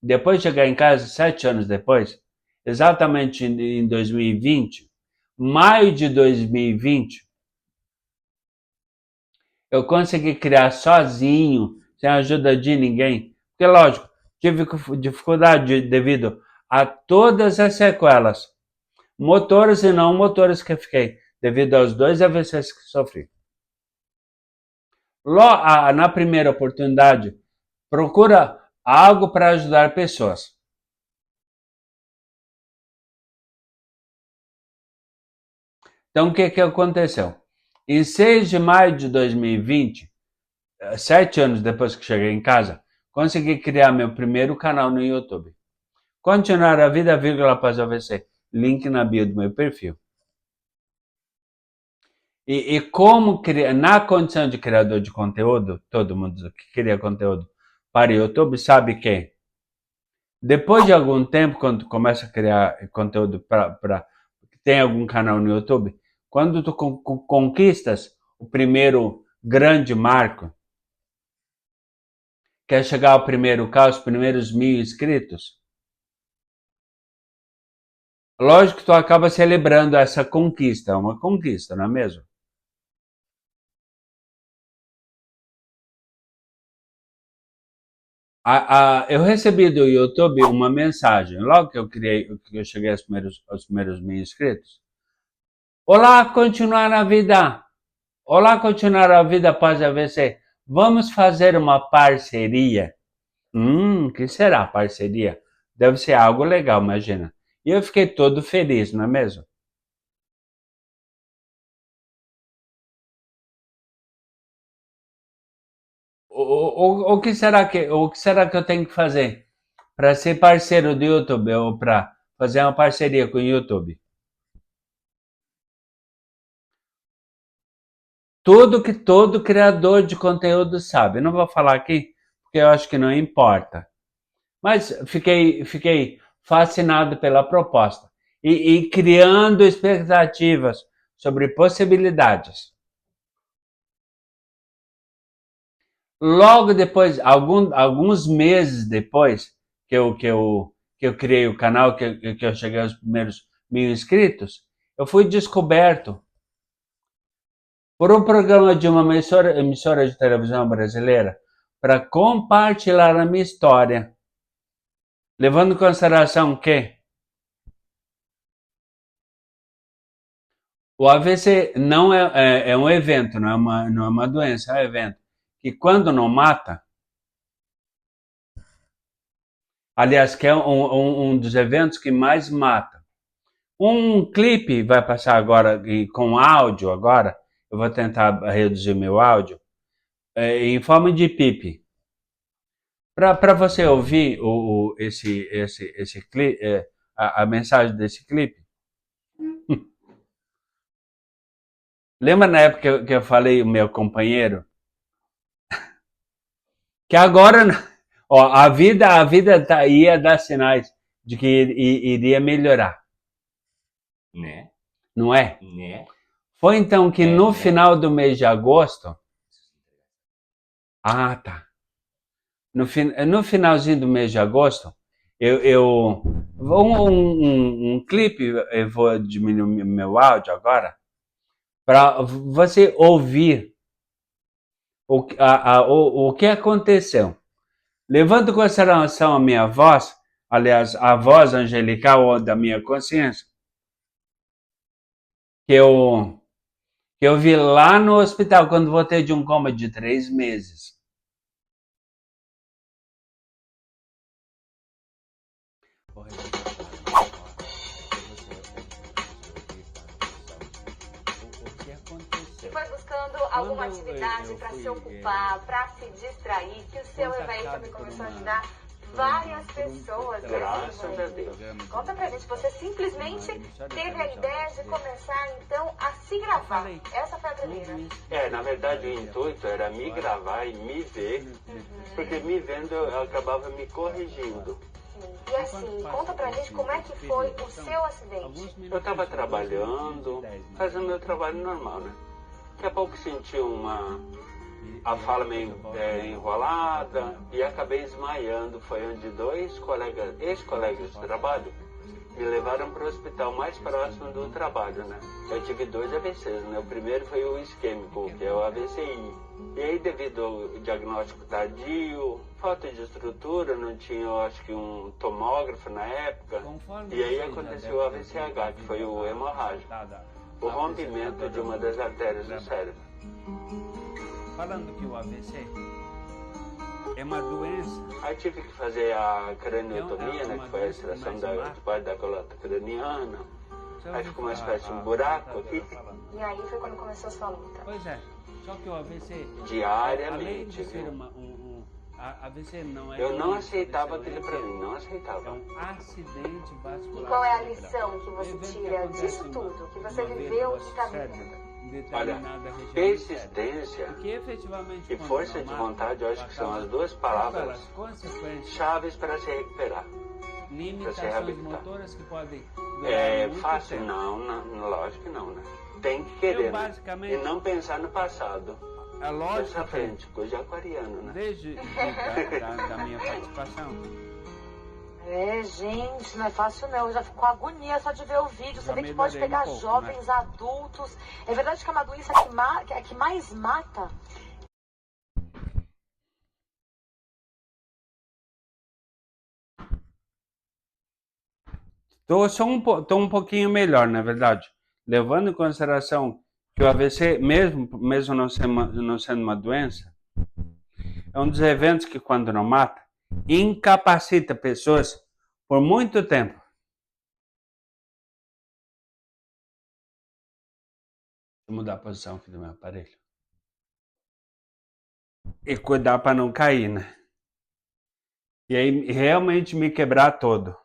[SPEAKER 1] depois de chegar em casa, 7 anos depois, exatamente em 2020, maio de 2020, eu consegui criar sozinho, sem a ajuda de ninguém, Porque, lógico, tive dificuldade devido a todas as sequelas, motores e não motores que fiquei, devido aos 2 AVCs que sofri. Na primeira oportunidade, procura algo para ajudar pessoas. Então, o que aconteceu? Em 6 de maio de 2020, 7 anos depois que cheguei em casa, consegui criar meu primeiro canal no YouTube. Continuar a vida, vírgula, após o AVC. Link na bio do meu perfil. E como criar, na condição de criador de conteúdo, todo mundo que cria conteúdo para o YouTube sabe que depois de algum tempo, quando tu começa a criar conteúdo tem algum canal no YouTube, quando tu conquistas o primeiro grande marco, quer chegar ao primeiro K, os primeiros 1000 inscritos, lógico que tu acaba celebrando essa conquista, é uma conquista, não é mesmo? Eu recebi do YouTube uma mensagem, logo que eu cheguei aos primeiros 1000 inscritos. Olá, continuar a vida. Olá, continuar a vida após AVC. Vamos fazer uma parceria. Que será parceria? Deve ser algo legal, imagina. E eu fiquei todo feliz, não é mesmo? O que será que eu tenho que fazer para ser parceiro do YouTube ou para fazer uma parceria com o YouTube? Tudo que todo criador de conteúdo sabe. Eu não vou falar aqui porque eu acho que não importa. Mas fiquei fascinado pela proposta e criando expectativas sobre possibilidades. Logo depois, alguns meses depois que eu criei o canal, que eu cheguei aos primeiros 1000 inscritos, eu fui descoberto por um programa de uma emissora de televisão brasileira para compartilhar a minha história, levando em consideração que o AVC não é um evento, não é uma doença, é um evento que quando não mata, aliás, que é um dos eventos que mais mata. Um clipe vai passar agora com áudio agora, eu vou tentar reduzir meu áudio, em forma de pipe. Para você ouvir esse clipe, a mensagem desse clipe. Lembra na época que eu falei o meu companheiro? Que agora, ó, a vida ia dar sinais de que iria melhorar.
[SPEAKER 2] Né?
[SPEAKER 1] Não é?
[SPEAKER 2] Né?
[SPEAKER 1] Foi então que no final do mês de agosto. Ah, tá. No finalzinho do mês de agosto, um clipe, eu vou diminuir meu áudio agora, para você ouvir o que aconteceu. Levando em consideração a minha voz, aliás, a voz angelical ou da minha consciência, que eu vi lá no hospital quando voltei de um coma de 3 meses.
[SPEAKER 3] E foi buscando alguma atividade para se ocupar, para se distrair, que o seu evento também começou a ajudar várias pessoas.
[SPEAKER 2] Graças a Deus.
[SPEAKER 3] Conta pra gente, você simplesmente teve a ideia de começar então a se gravar. Essa foi a primeira.
[SPEAKER 2] Na verdade o intuito era me gravar e me ver, porque me vendo eu acabava me corrigindo.
[SPEAKER 3] E assim, conta pra gente como é que foi o seu acidente.
[SPEAKER 2] Eu estava trabalhando, fazendo meu trabalho normal, né? Daqui a pouco senti a fala meio enrolada e acabei desmaiando. Foi onde 2 ex-colegas de trabalho me levaram para o hospital mais próximo do trabalho, né? Eu tive 2 AVCs, né? O primeiro foi o isquêmico, que é o AVCI. E aí, devido ao diagnóstico tardio, falta de estrutura, não tinha, eu acho que um tomógrafo na época. E aí aconteceu o AVCH, que foi o hemorrágico, o rompimento de uma das artérias do cérebro.
[SPEAKER 1] Falando que o AVC é uma doença.
[SPEAKER 2] Aí tive que fazer a craniotomia, né, que foi a extração de parte da coluna craniana. Aí ficou uma espécie de um buraco aqui.
[SPEAKER 3] E aí foi quando começou a sua luta.
[SPEAKER 1] Pois é, só que o AVC...
[SPEAKER 2] Diariamente.
[SPEAKER 1] Além de ser AVC não é...
[SPEAKER 2] Eu não aceitava aquilo pra mim, não aceitava.
[SPEAKER 1] É um acidente vascular.
[SPEAKER 3] E qual é a lição que você tira disso tudo, que você viveu e está vivendo?
[SPEAKER 2] Olha, persistência e força de vontade, eu acho que são as duas palavras chaves para se recuperar, para se reabilitar. É fácil? Não, lógico que não, né? Tem que querer, né? E não pensar no passado.
[SPEAKER 1] É lógico.
[SPEAKER 2] Pensar frente, coisa de aquariano, né?
[SPEAKER 1] Desde da minha participação.
[SPEAKER 3] Gente, não é fácil não. Eu já fico com agonia só de ver o vídeo. Você vê que pode pegar jovens, adultos. É verdade que é uma doença que mais mata?
[SPEAKER 1] Tô um pouquinho melhor, na verdade. Levando em consideração que o AVC, mesmo não sendo uma doença, é um dos eventos que, quando não mata, incapacita pessoas por muito tempo. Vou mudar a posição aqui do meu aparelho. E cuidar para não cair, né? E aí realmente me quebrar todo.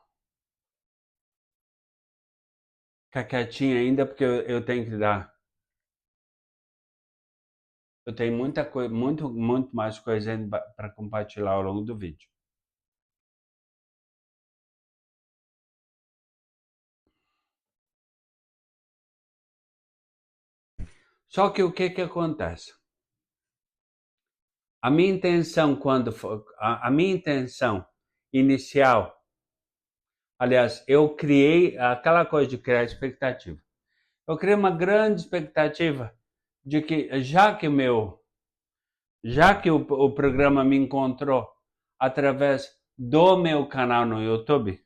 [SPEAKER 1] Ficar quietinho ainda porque eu tenho que dar. Eu tenho muita coisa, muito mais coisa para compartilhar ao longo do vídeo. Só que o que acontece? A minha intenção a minha intenção inicial, aliás, eu criei aquela coisa de criar expectativa. Eu criei uma grande expectativa de que já que o programa me encontrou através do meu canal no YouTube,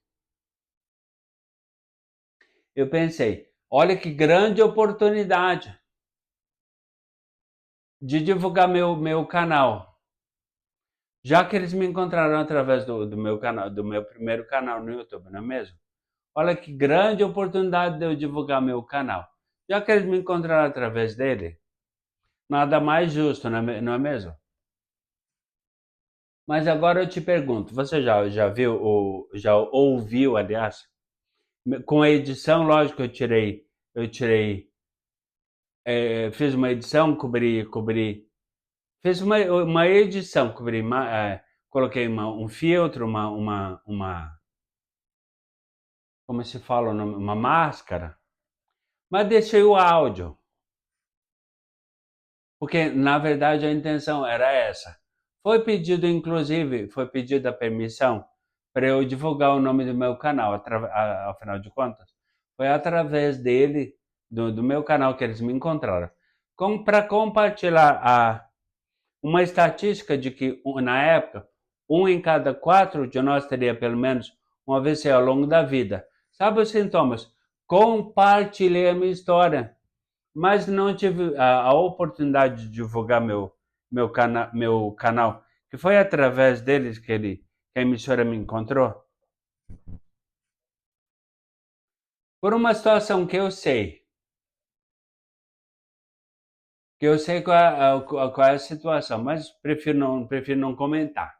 [SPEAKER 1] eu pensei, olha que grande oportunidade de divulgar meu canal. Já que eles me encontraram através do meu canal, do meu primeiro canal no YouTube, não é mesmo? Olha que grande oportunidade de eu divulgar meu canal. Já que eles me encontraram através dele, nada mais justo, não é mesmo? Mas agora eu te pergunto, você já viu, já ouviu, aliás, com a edição, lógico, fiz uma edição, fiz uma edição, coloquei um filtro, como se fala o nome, uma máscara, mas deixei o áudio. Porque, na verdade, a intenção era essa. Foi pedida a permissão para eu divulgar o nome do meu canal, afinal de contas. Foi através dele, do meu canal, que eles me encontraram. Para compartilhar uma estatística de que, na época, 1 em cada 4 de nós teria pelo menos um AVC ao longo da vida. Sabe os sintomas? Compartilhei a minha história, mas não tive a oportunidade de divulgar meu canal, que foi através deles que a emissora me encontrou. Por uma situação que eu sei qual é a situação, mas prefiro não comentar.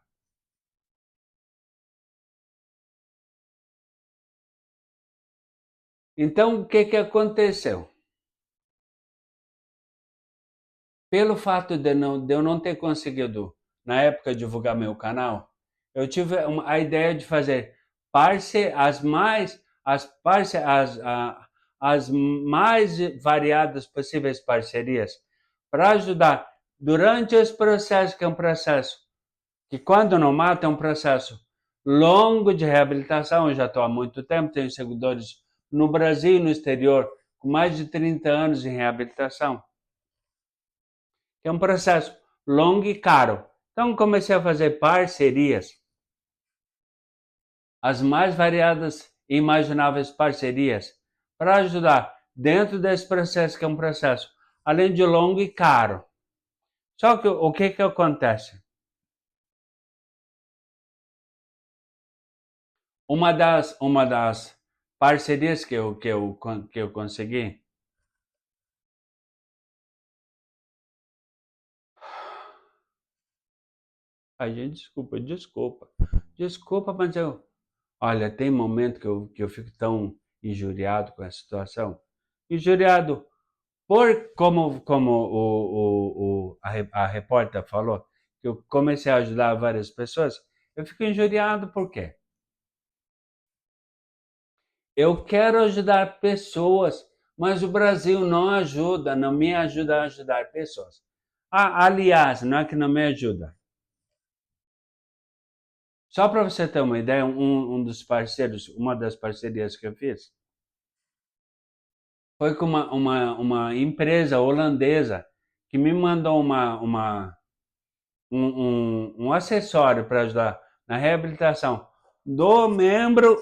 [SPEAKER 1] Então, o que aconteceu? Pelo fato de eu não ter conseguido, na época, divulgar meu canal, eu tive a ideia de fazer as mais variadas possíveis parcerias para ajudar durante esse processo, que é um processo que, quando não mata, é um processo longo de reabilitação. Eu já estou há muito tempo, tenho seguidores no Brasil e no exterior, com mais de 30 anos em reabilitação. É um processo longo e caro. Então comecei a fazer parcerias, as mais variadas e imagináveis parcerias, para ajudar dentro desse processo, que é um processo, além de longo e caro. Só que o que acontece? Uma das parcerias que eu consegui. Ai, gente, desculpa, mas olha, tem momento que eu fico tão injuriado com a situação. Injuriado como a repórter falou, que eu comecei a ajudar várias pessoas, eu fico injuriado por quê? Eu quero ajudar pessoas, mas o Brasil não me ajuda a ajudar pessoas. Aliás, não é que não me ajuda. Só para você ter uma ideia, um dos parceiros, uma das parcerias que eu fiz, foi com uma empresa holandesa que me mandou um acessório para ajudar na reabilitação do membro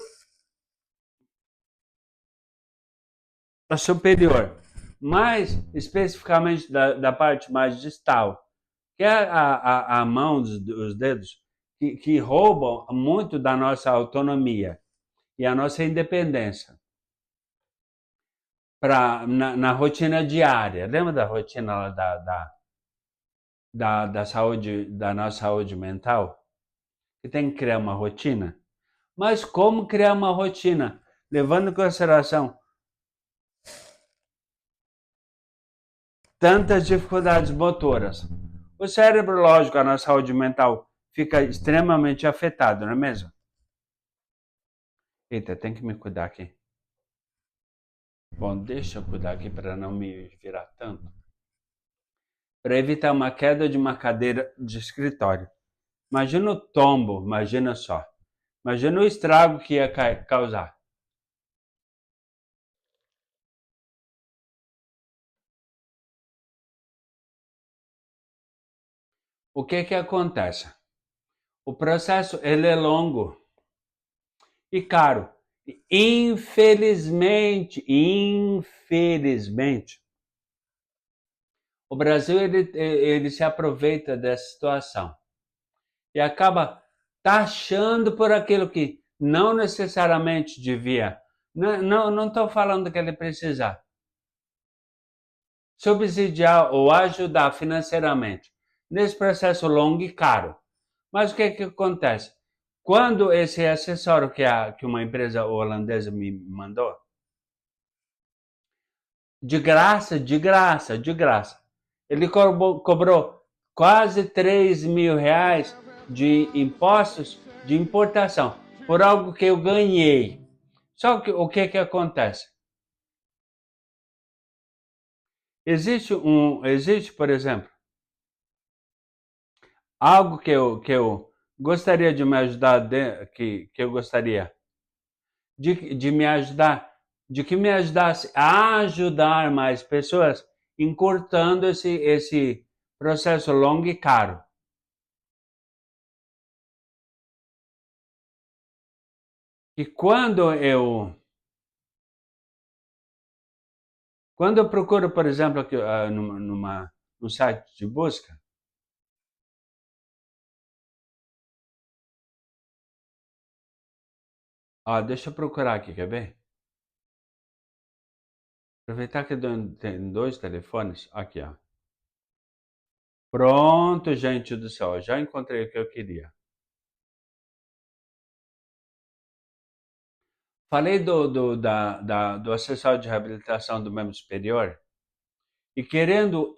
[SPEAKER 1] superior, mais especificamente da parte mais distal, que é a mão, os dedos, que roubam muito da nossa autonomia e a nossa independência na rotina diária. Lembra da rotina lá da saúde, da nossa saúde mental? Que tem que criar uma rotina. Mas como criar uma rotina? Levando em consideração tantas dificuldades motoras. O cérebro, lógico, a nossa saúde mental fica extremamente afetado, não é mesmo? Eita, tem que me cuidar aqui. Bom, deixa eu cuidar aqui para não me virar tanto. Para evitar uma queda de uma cadeira de escritório. Imagina o tombo, imagina só. Imagina o estrago que ia causar. O que acontece? O processo ele é longo e caro. Infelizmente, o Brasil ele se aproveita dessa situação e acaba taxando por aquilo que não necessariamente devia. Não estou falando que ele precisa subsidiar ou ajudar financeiramente nesse processo longo e caro. Mas o que acontece? Quando esse acessório que uma empresa holandesa me mandou, de graça, ele cobrou quase 3 mil reais de impostos de importação por algo que eu ganhei. Só que o que acontece? Existe, por exemplo, algo que eu gostaria de me ajudar, que eu gostaria de me ajudar, de que me ajudasse a ajudar mais pessoas, encurtando esse processo longo e caro. E quando eu procuro, por exemplo, aqui, no site de busca, deixa eu procurar aqui, quer ver? Aproveitar que tem dois telefones, aqui, ó. Pronto, gente do céu, já encontrei o que eu queria. Falei do acessório de reabilitação do membro superior e querendo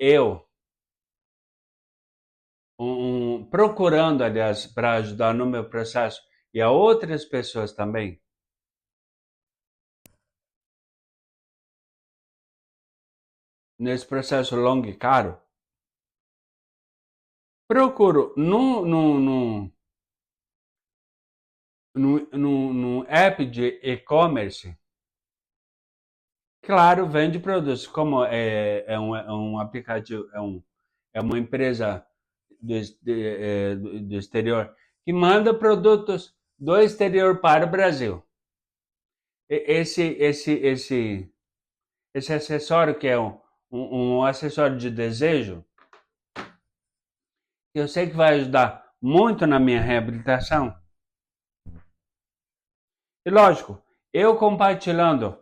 [SPEAKER 1] procurando, aliás, para ajudar no meu processo e a outras pessoas também, nesse processo longo e caro, procuro no app de e-commerce. Claro, vende produtos, como é um aplicativo, é uma empresa do exterior, que manda produtos do exterior para o Brasil. Esse acessório que é um acessório de desejo, eu sei que vai ajudar muito na minha reabilitação. E lógico, eu compartilhando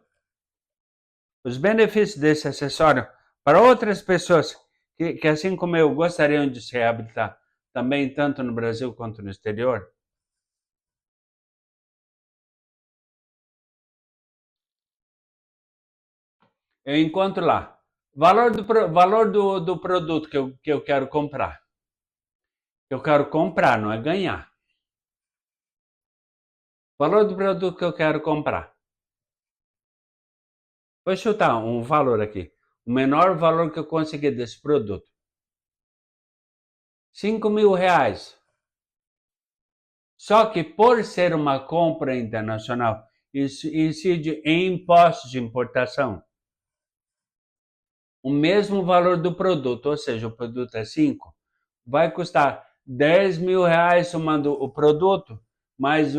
[SPEAKER 1] os benefícios desse acessório para outras pessoas que assim como eu, gostariam de se reabilitar também, tanto no Brasil quanto no exterior. Eu encontro lá. Valor do produto que eu quero comprar. Eu quero comprar, não é ganhar. Valor do produto que eu quero comprar. Vou chutar um valor aqui. O menor valor que eu conseguir desse produto. R$ 5.000. Só que por ser uma compra internacional, isso incide em impostos de importação. O mesmo valor do produto, ou seja, o produto é 5, vai custar R$ 10.000 somando o produto, mais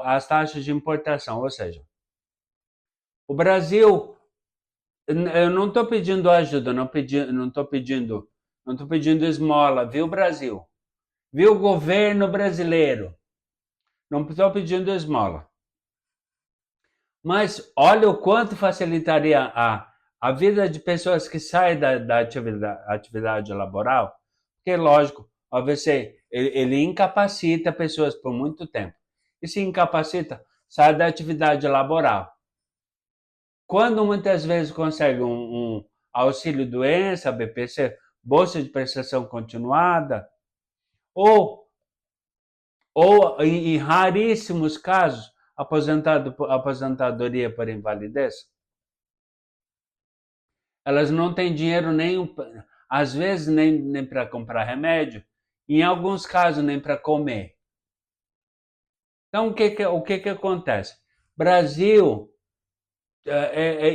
[SPEAKER 1] as taxas de importação. Ou seja, o Brasil, eu não estou pedindo ajuda, não estou pedindo esmola, viu, Brasil? Viu, governo brasileiro? Não estou pedindo esmola. Mas olha o quanto facilitaria a vida de pessoas que saem da atividade laboral, porque, lógico, o AVC ele incapacita pessoas por muito tempo. E se incapacita, sai da atividade laboral. Quando muitas vezes consegue um auxílio-doença, BPC, bolsa de prestação continuada, ou em raríssimos casos, aposentadoria por invalidez, elas não têm dinheiro nem, às vezes, nem para comprar remédio, em alguns casos nem para comer. Então, o que acontece? Brasil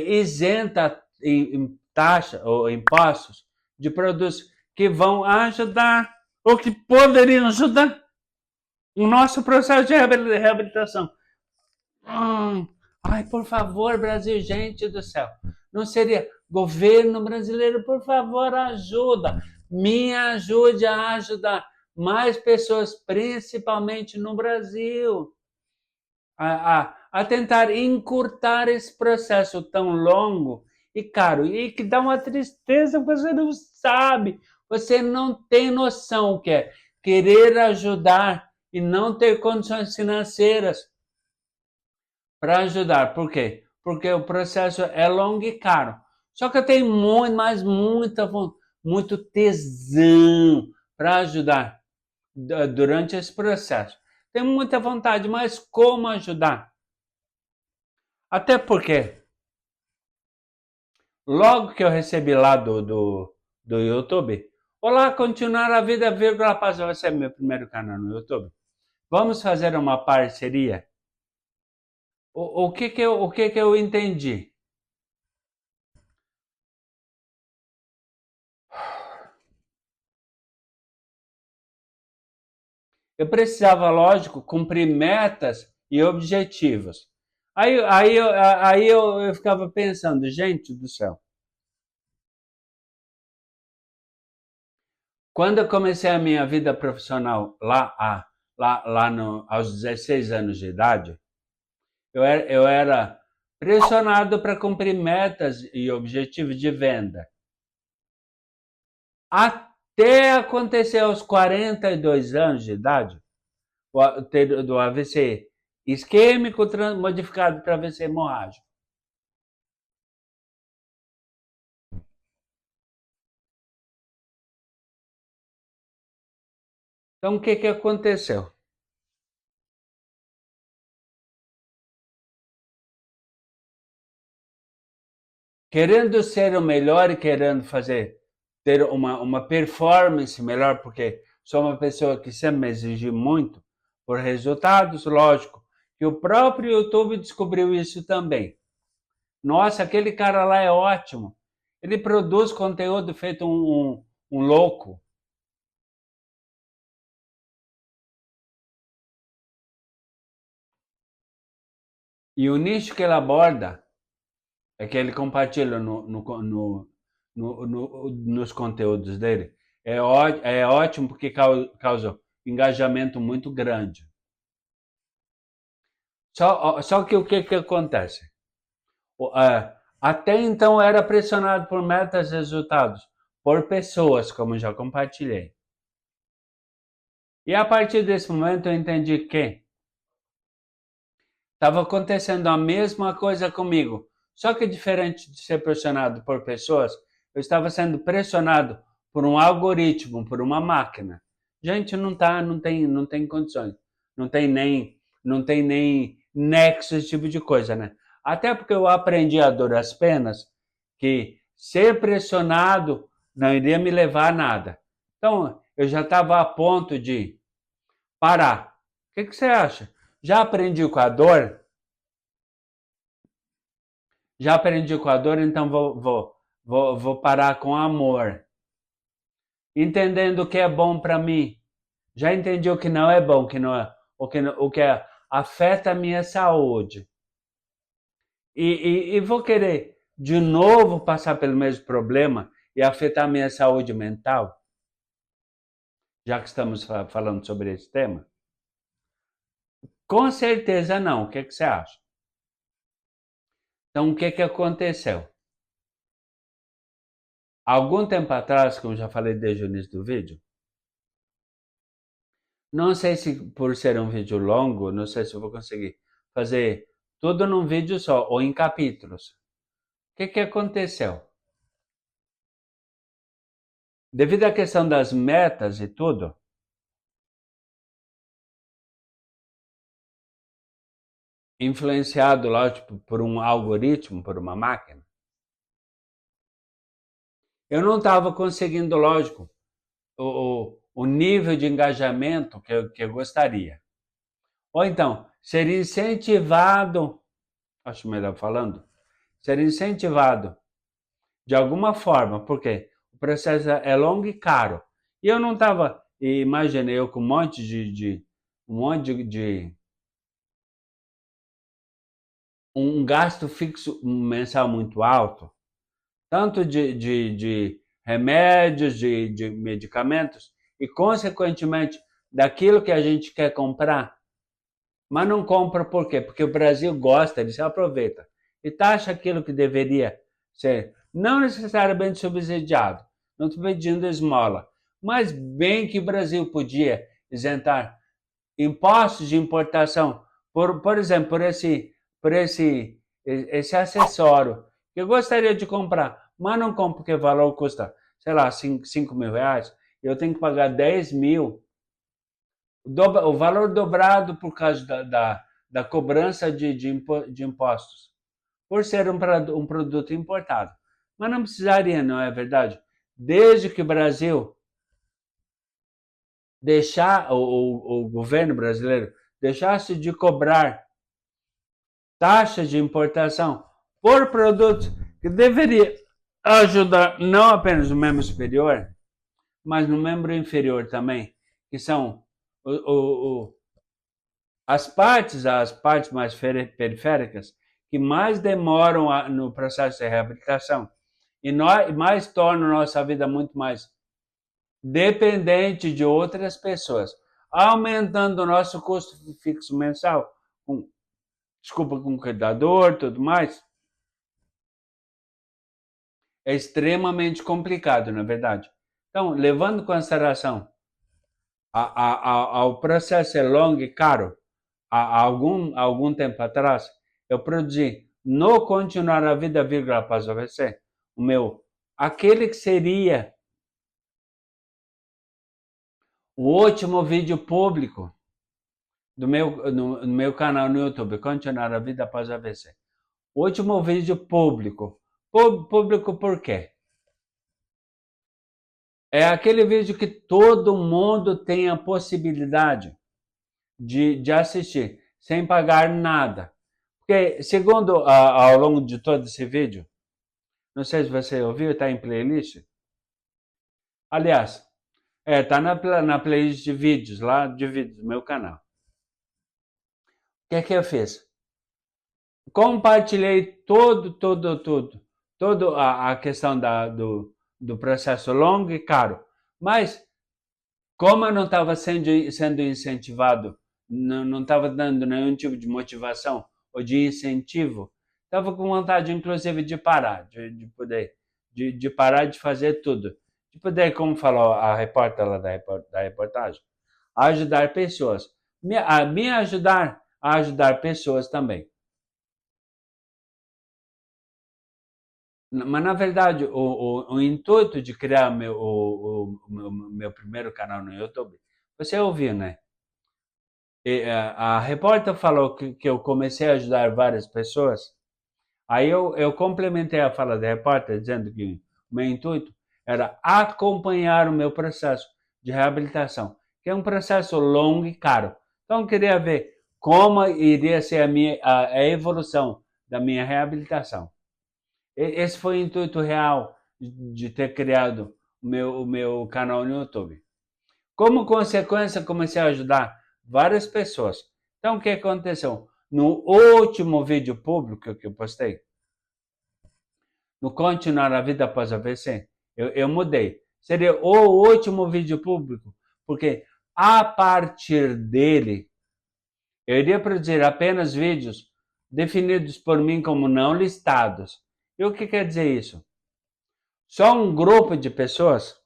[SPEAKER 1] isenta em taxa ou impostos de produtos que vão ajudar ou que poderiam ajudar o nosso processo de reabilitação. Ai, por favor, Brasil, gente do céu. Não seria governo brasileiro, por favor, ajuda. Me ajude a ajudar mais pessoas, principalmente no Brasil, a tentar encurtar esse processo tão longo e caro. E que dá uma tristeza, você não sabe, você não tem noção o que é querer ajudar e não ter condições financeiras para ajudar. Por quê? Porque o processo é longo e caro. Só que eu tenho muito tesão para ajudar durante esse processo. Tenho muita vontade, mas como ajudar? Até porque, logo que eu recebi lá do YouTube, olá, continuar a vida, vírgula, passa, vai ser meu primeiro canal no YouTube. Vamos fazer uma parceria? O que eu entendi? Eu precisava, lógico, cumprir metas e objetivos. Aí eu ficava pensando, gente do céu. Quando eu comecei a minha vida profissional aos 16 anos de idade, eu era pressionado para cumprir metas e objetivos de venda. Até acontecer aos 42 anos de idade, do AVC isquêmico modificado para AVC hemorrágico. Então, o que aconteceu? Querendo ser o melhor e querendo ter uma performance melhor, porque sou uma pessoa que sempre me exigi muito por resultados, lógico, que o próprio YouTube descobriu isso também. Nossa, aquele cara lá é ótimo. Ele produz conteúdo feito um louco. E o nicho que ele aborda é que ele compartilha nos conteúdos dele. É ótimo porque causa engajamento muito grande. Só que o que acontece? Até então eu era pressionado por metas e resultados, por pessoas, como já compartilhei. E a partir desse momento eu entendi que estava acontecendo a mesma coisa comigo, só que diferente de ser pressionado por pessoas, eu estava sendo pressionado por um algoritmo, por uma máquina. Gente, não tem condições, não tem nem nexo, esse tipo de coisa, né? Até porque eu aprendi a duras penas que ser pressionado não iria me levar a nada. Então, eu já estava a ponto de parar. O que você acha? Já aprendi com a dor? Já aprendi com a dor, então vou parar com amor. Entendendo o que é bom para mim. Já entendi o que não é bom, o que afeta a minha saúde. E vou querer de novo passar pelo mesmo problema e afetar a minha saúde mental? Já que estamos falando sobre esse tema? Com certeza não. O que você acha? Então, o que aconteceu? Algum tempo atrás, como já falei desde o início do vídeo, não sei se por ser um vídeo longo, não sei se eu vou conseguir fazer tudo num vídeo só ou em capítulos. O que aconteceu? Devido à questão das metas e tudo, influenciado, lógico, por um algoritmo, por uma máquina, eu não estava conseguindo, lógico, o nível de engajamento que eu gostaria. Ou então, ser incentivado, acho melhor falando, ser incentivado de alguma forma, porque o processo é longo e caro. E eu não estava, imaginei eu com um monte de um gasto fixo mensal muito alto, tanto de remédios, de medicamentos, e consequentemente daquilo que a gente quer comprar, mas não compra por quê? Porque o Brasil gosta, ele se aproveita e taxa aquilo que deveria ser, não necessariamente subsidiado, não estou pedindo esmola, mas bem que o Brasil podia isentar impostos de importação, por exemplo, por esse acessório que eu gostaria de comprar, mas não compro porque o valor custa, sei lá, 5 mil reais, eu tenho que pagar 10 mil, o valor dobrado por causa da cobrança de impostos, por ser um produto importado. Mas não precisaria, não é verdade? Desde que o Brasil o governo brasileiro deixasse de cobrar taxas de importação por produtos que deveria ajudar não apenas o membro superior, mas no membro inferior também, que são as partes mais periféricas que mais demoram no processo de reabilitação e mais tornam nossa vida muito mais dependente de outras pessoas, aumentando o nosso custo fixo mensal, com cuidador, tudo mais. É extremamente complicado, na verdade. Então, levando em consideração o processo é longo e caro, há algum tempo atrás, eu produzi no Continuar a Vida, vírgula, após o AVC, aquele que seria o último vídeo público no meu canal no YouTube, Continuar a Vida após o AVC. O último vídeo público. Público por quê? É aquele vídeo que todo mundo tem a possibilidade de assistir, sem pagar nada. Porque, segundo ao longo de todo esse vídeo, não sei se você ouviu, está em playlist. Aliás, está na playlist de vídeos, lá de vídeos do meu canal. O que eu fiz? compartilhei toda a questão do processo longo e caro. Mas, como eu não estava sendo incentivado, não estava dando nenhum tipo de motivação ou de incentivo, estava com vontade, inclusive, de parar, de parar de fazer tudo. De poder, como falou a repórter lá da reportagem, ajudar pessoas. Me ajudar a ajudar pessoas também. Mas, na verdade, o intuito de criar meu primeiro canal no YouTube, você ouviu, né? A repórter falou que eu comecei a ajudar várias pessoas. Aí eu complementei a fala da repórter dizendo que o meu intuito era acompanhar o meu processo de reabilitação, que é um processo longo e caro. Então eu queria ver como iria ser a evolução da minha reabilitação. Esse foi o intuito real de ter criado o meu canal no YouTube. Como consequência, comecei a ajudar várias pessoas. Então, o que aconteceu? No último vídeo público que eu postei, no Continuar a Vida Após AVC, eu mudei. Seria o último vídeo público, porque a partir dele, eu iria produzir apenas vídeos definidos por mim como não listados. E o que quer dizer isso? Só um grupo de pessoas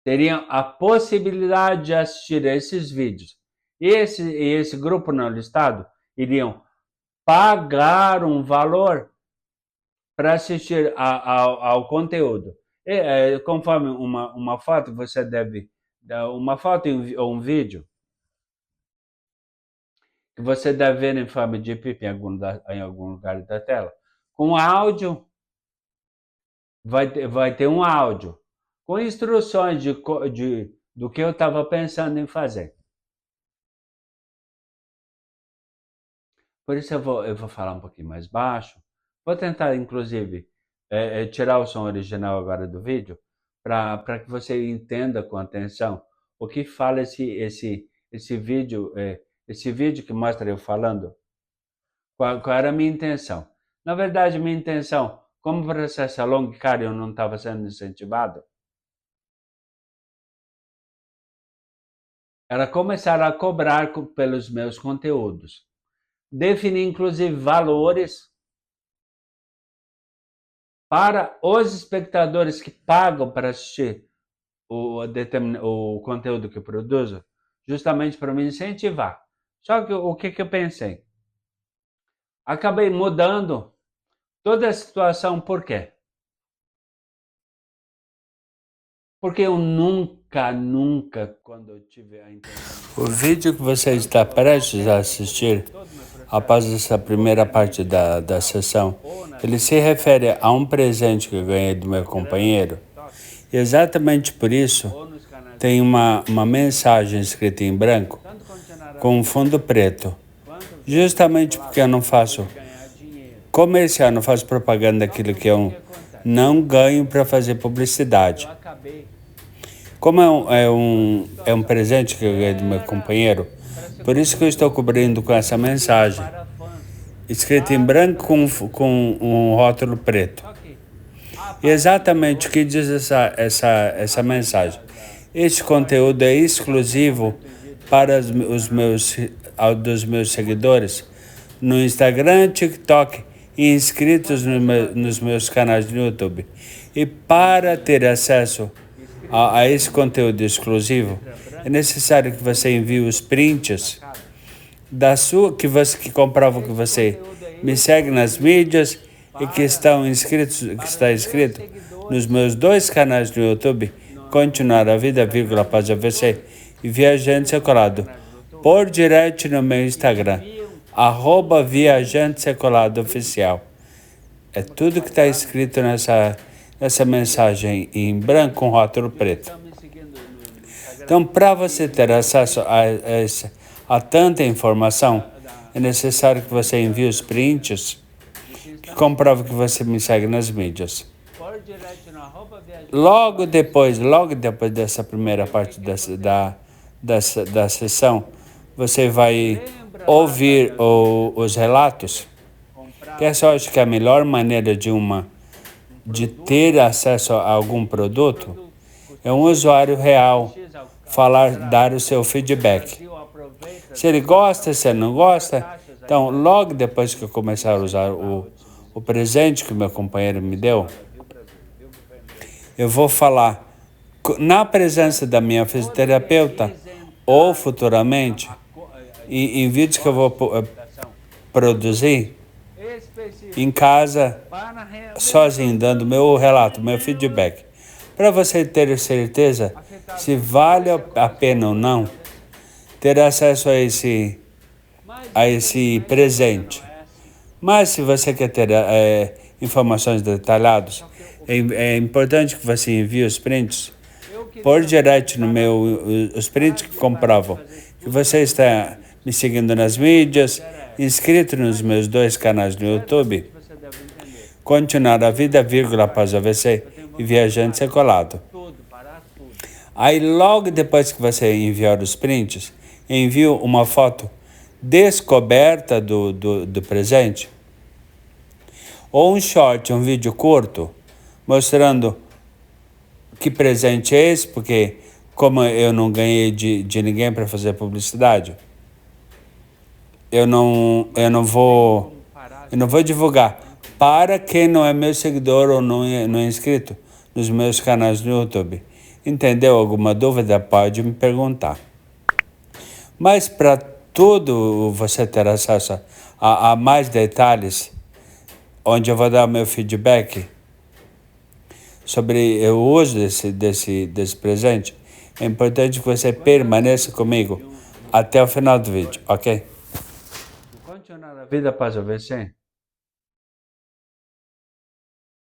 [SPEAKER 1] teriam a possibilidade de assistir a esses vídeos. E esse grupo não listado iriam pagar um valor para assistir ao conteúdo. Conforme uma foto, você deve dar uma foto ou um vídeo que você deve ver em forma de PIP em algum lugar da tela. Com áudio, vai ter um áudio com instruções do que eu estava pensando em fazer. Por isso eu vou falar um pouquinho mais baixo. Vou tentar, inclusive, tirar o som original agora do vídeo para que você entenda com atenção o que fala esse vídeo, esse vídeo que mostra eu falando. Qual era a minha intenção? Na verdade, minha intenção, como o processo é longo e caro, eu não estava sendo incentivado, era começar a cobrar pelos meus conteúdos. Definir, inclusive, valores para os espectadores que pagam para assistir o conteúdo que eu produzo, justamente para me incentivar. Só que o que eu pensei? Acabei mudando toda a situação, por quê? Porque eu nunca, quando eu tive a intenção... O vídeo que você está prestes a assistir, após essa primeira parte da sessão, ele se refere a um presente que eu ganhei do meu companheiro. E exatamente por isso, tem uma mensagem escrita em branco, com um fundo preto. Justamente porque eu não faço comercial, não faço propaganda daquilo que eu não ganho para fazer publicidade. Como é um presente que eu ganhei do meu companheiro, por isso que eu estou cobrindo com essa mensagem, escrita em branco com um rótulo preto. E exatamente o que diz essa mensagem. Este conteúdo é exclusivo para dos meus seguidores no Instagram, TikTok e inscritos nos meus canais no YouTube. E para ter acesso a esse conteúdo exclusivo, é necessário que você envie os prints que comprovam que você me segue nas mídias e que está inscrito nos meus 2 canais no YouTube, Continuar a Vida, após AVC e Viajante Secolado, por direct no meu Instagram, @Viajante Secolado Oficial. É tudo que está escrito nessa mensagem em branco com rótulo preto. Então, para você ter acesso a tanta informação, é necessário que você envie os prints que comprovam que você me segue nas mídias. Logo depois dessa primeira parte da sessão, você vai ouvir os relatos, que essa eu acho que é a melhor maneira de ter acesso a algum produto, é um usuário real dar o seu feedback. Se ele gosta, se ele não gosta, então logo depois que eu começar a usar o presente que meu companheiro me deu, eu vou falar na presença da minha fisioterapeuta ou futuramente em vídeos que eu vou produzir em casa, sozinho, dando meu relato, meu feedback, para você ter certeza se vale a pena ou não ter acesso a esse presente. Mas se você quer ter informações detalhadas, é importante que você envie os prints por direct no os prints que comprovam que você está me seguindo nas mídias, inscrito nos meus 2 canais no YouTube, Continuar a Vida, vírgula, após o AVC e Viajante Secolado. Aí logo depois que você enviar os prints, envio uma foto descoberta do presente, ou um short, um vídeo curto, mostrando que presente é esse, porque como eu não ganhei de ninguém para fazer publicidade, eu não vou divulgar. Para quem não é meu seguidor ou não é inscrito nos meus canais no YouTube. Entendeu? Alguma dúvida? Pode me perguntar. Mas para tudo você ter acesso a mais detalhes, onde eu vou dar meu feedback sobre o uso desse presente, é importante que você permaneça comigo até o final do vídeo, ok? Continuar a vida após o AVC.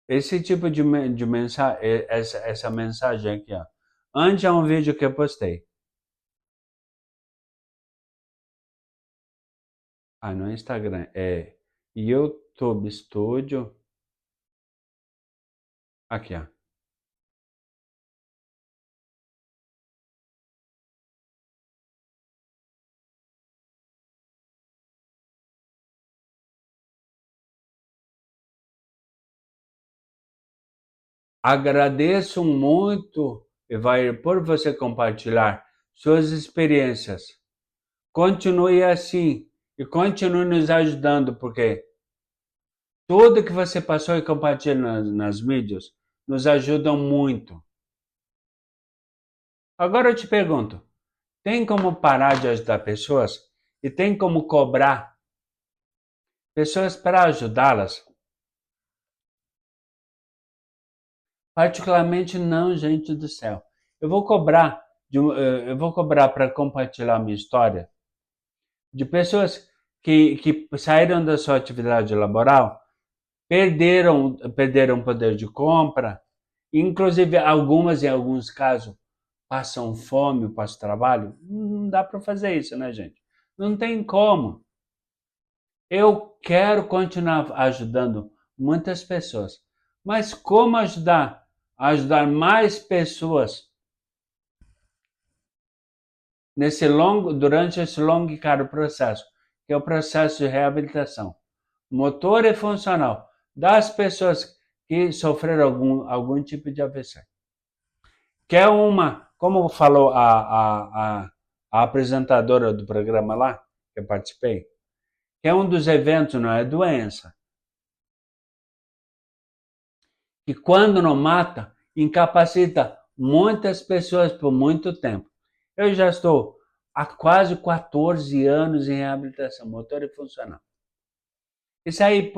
[SPEAKER 1] Esse tipo de mensagem, essa mensagem aqui, ó. Antes é um vídeo que eu postei. No Instagram é YouTube Studio. Aqui, ó. Agradeço muito, Evair, por você compartilhar suas experiências. Continue assim e continue nos ajudando, porque tudo que você passou e compartilha nas mídias nos ajudam muito. Agora eu te pergunto, tem como parar de ajudar pessoas e tem como cobrar pessoas para ajudá-las? Particularmente não, gente do céu. Eu vou cobrar para compartilhar minha história de pessoas que saíram da sua atividade laboral, perderam poder de compra, inclusive algumas, em alguns casos, passam fome, passam trabalho. Não dá para fazer isso, né, gente? Não tem como. Eu quero continuar ajudando muitas pessoas, mas como ajudar? Ajudar mais pessoas durante esse longo e caro processo, que é o processo de reabilitação motor e funcional das pessoas que sofreram algum tipo de AVC. Que é como falou a apresentadora do programa lá, que eu participei, que é um dos eventos, não é doença, que quando não mata, incapacita muitas pessoas por muito tempo. Eu já estou há quase 14 anos em reabilitação motor e funcional. Isso aí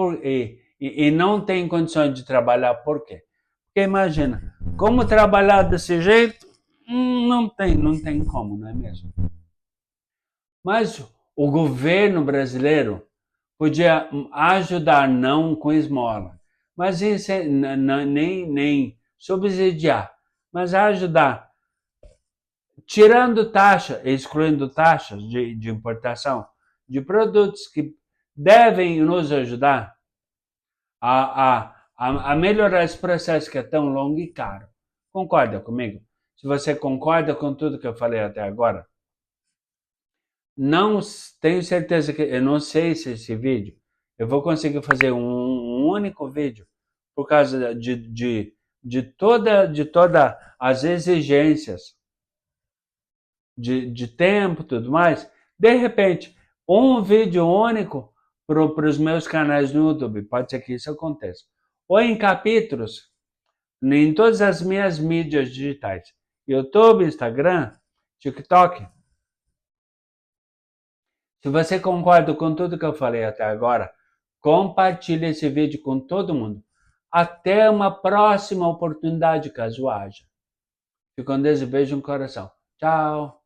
[SPEAKER 1] e não tem condições de trabalhar, por quê? Porque imagina, como trabalhar desse jeito, não tem como, não é mesmo? Mas o governo brasileiro podia ajudar, não com esmola, mas nem subsidiar, mas ajudar, tirando taxa, excluindo taxas de importação de produtos que devem nos ajudar a melhorar esse processo que é tão longo e caro. Concorda comigo? Se você concorda com tudo que eu falei até agora, Não tenho certeza que... Eu não sei se esse vídeo eu vou conseguir fazer um único vídeo por causa de toda as exigências de tempo e tudo mais. De repente, um vídeo único para os meus canais no YouTube. Pode ser que isso aconteça. Ou em capítulos, em todas as minhas mídias digitais. YouTube, Instagram, TikTok. Se você concorda com tudo que eu falei até agora, compartilhe esse vídeo com todo mundo. Até uma próxima oportunidade, caso haja. Fico com Deus e beijo no coração. Tchau!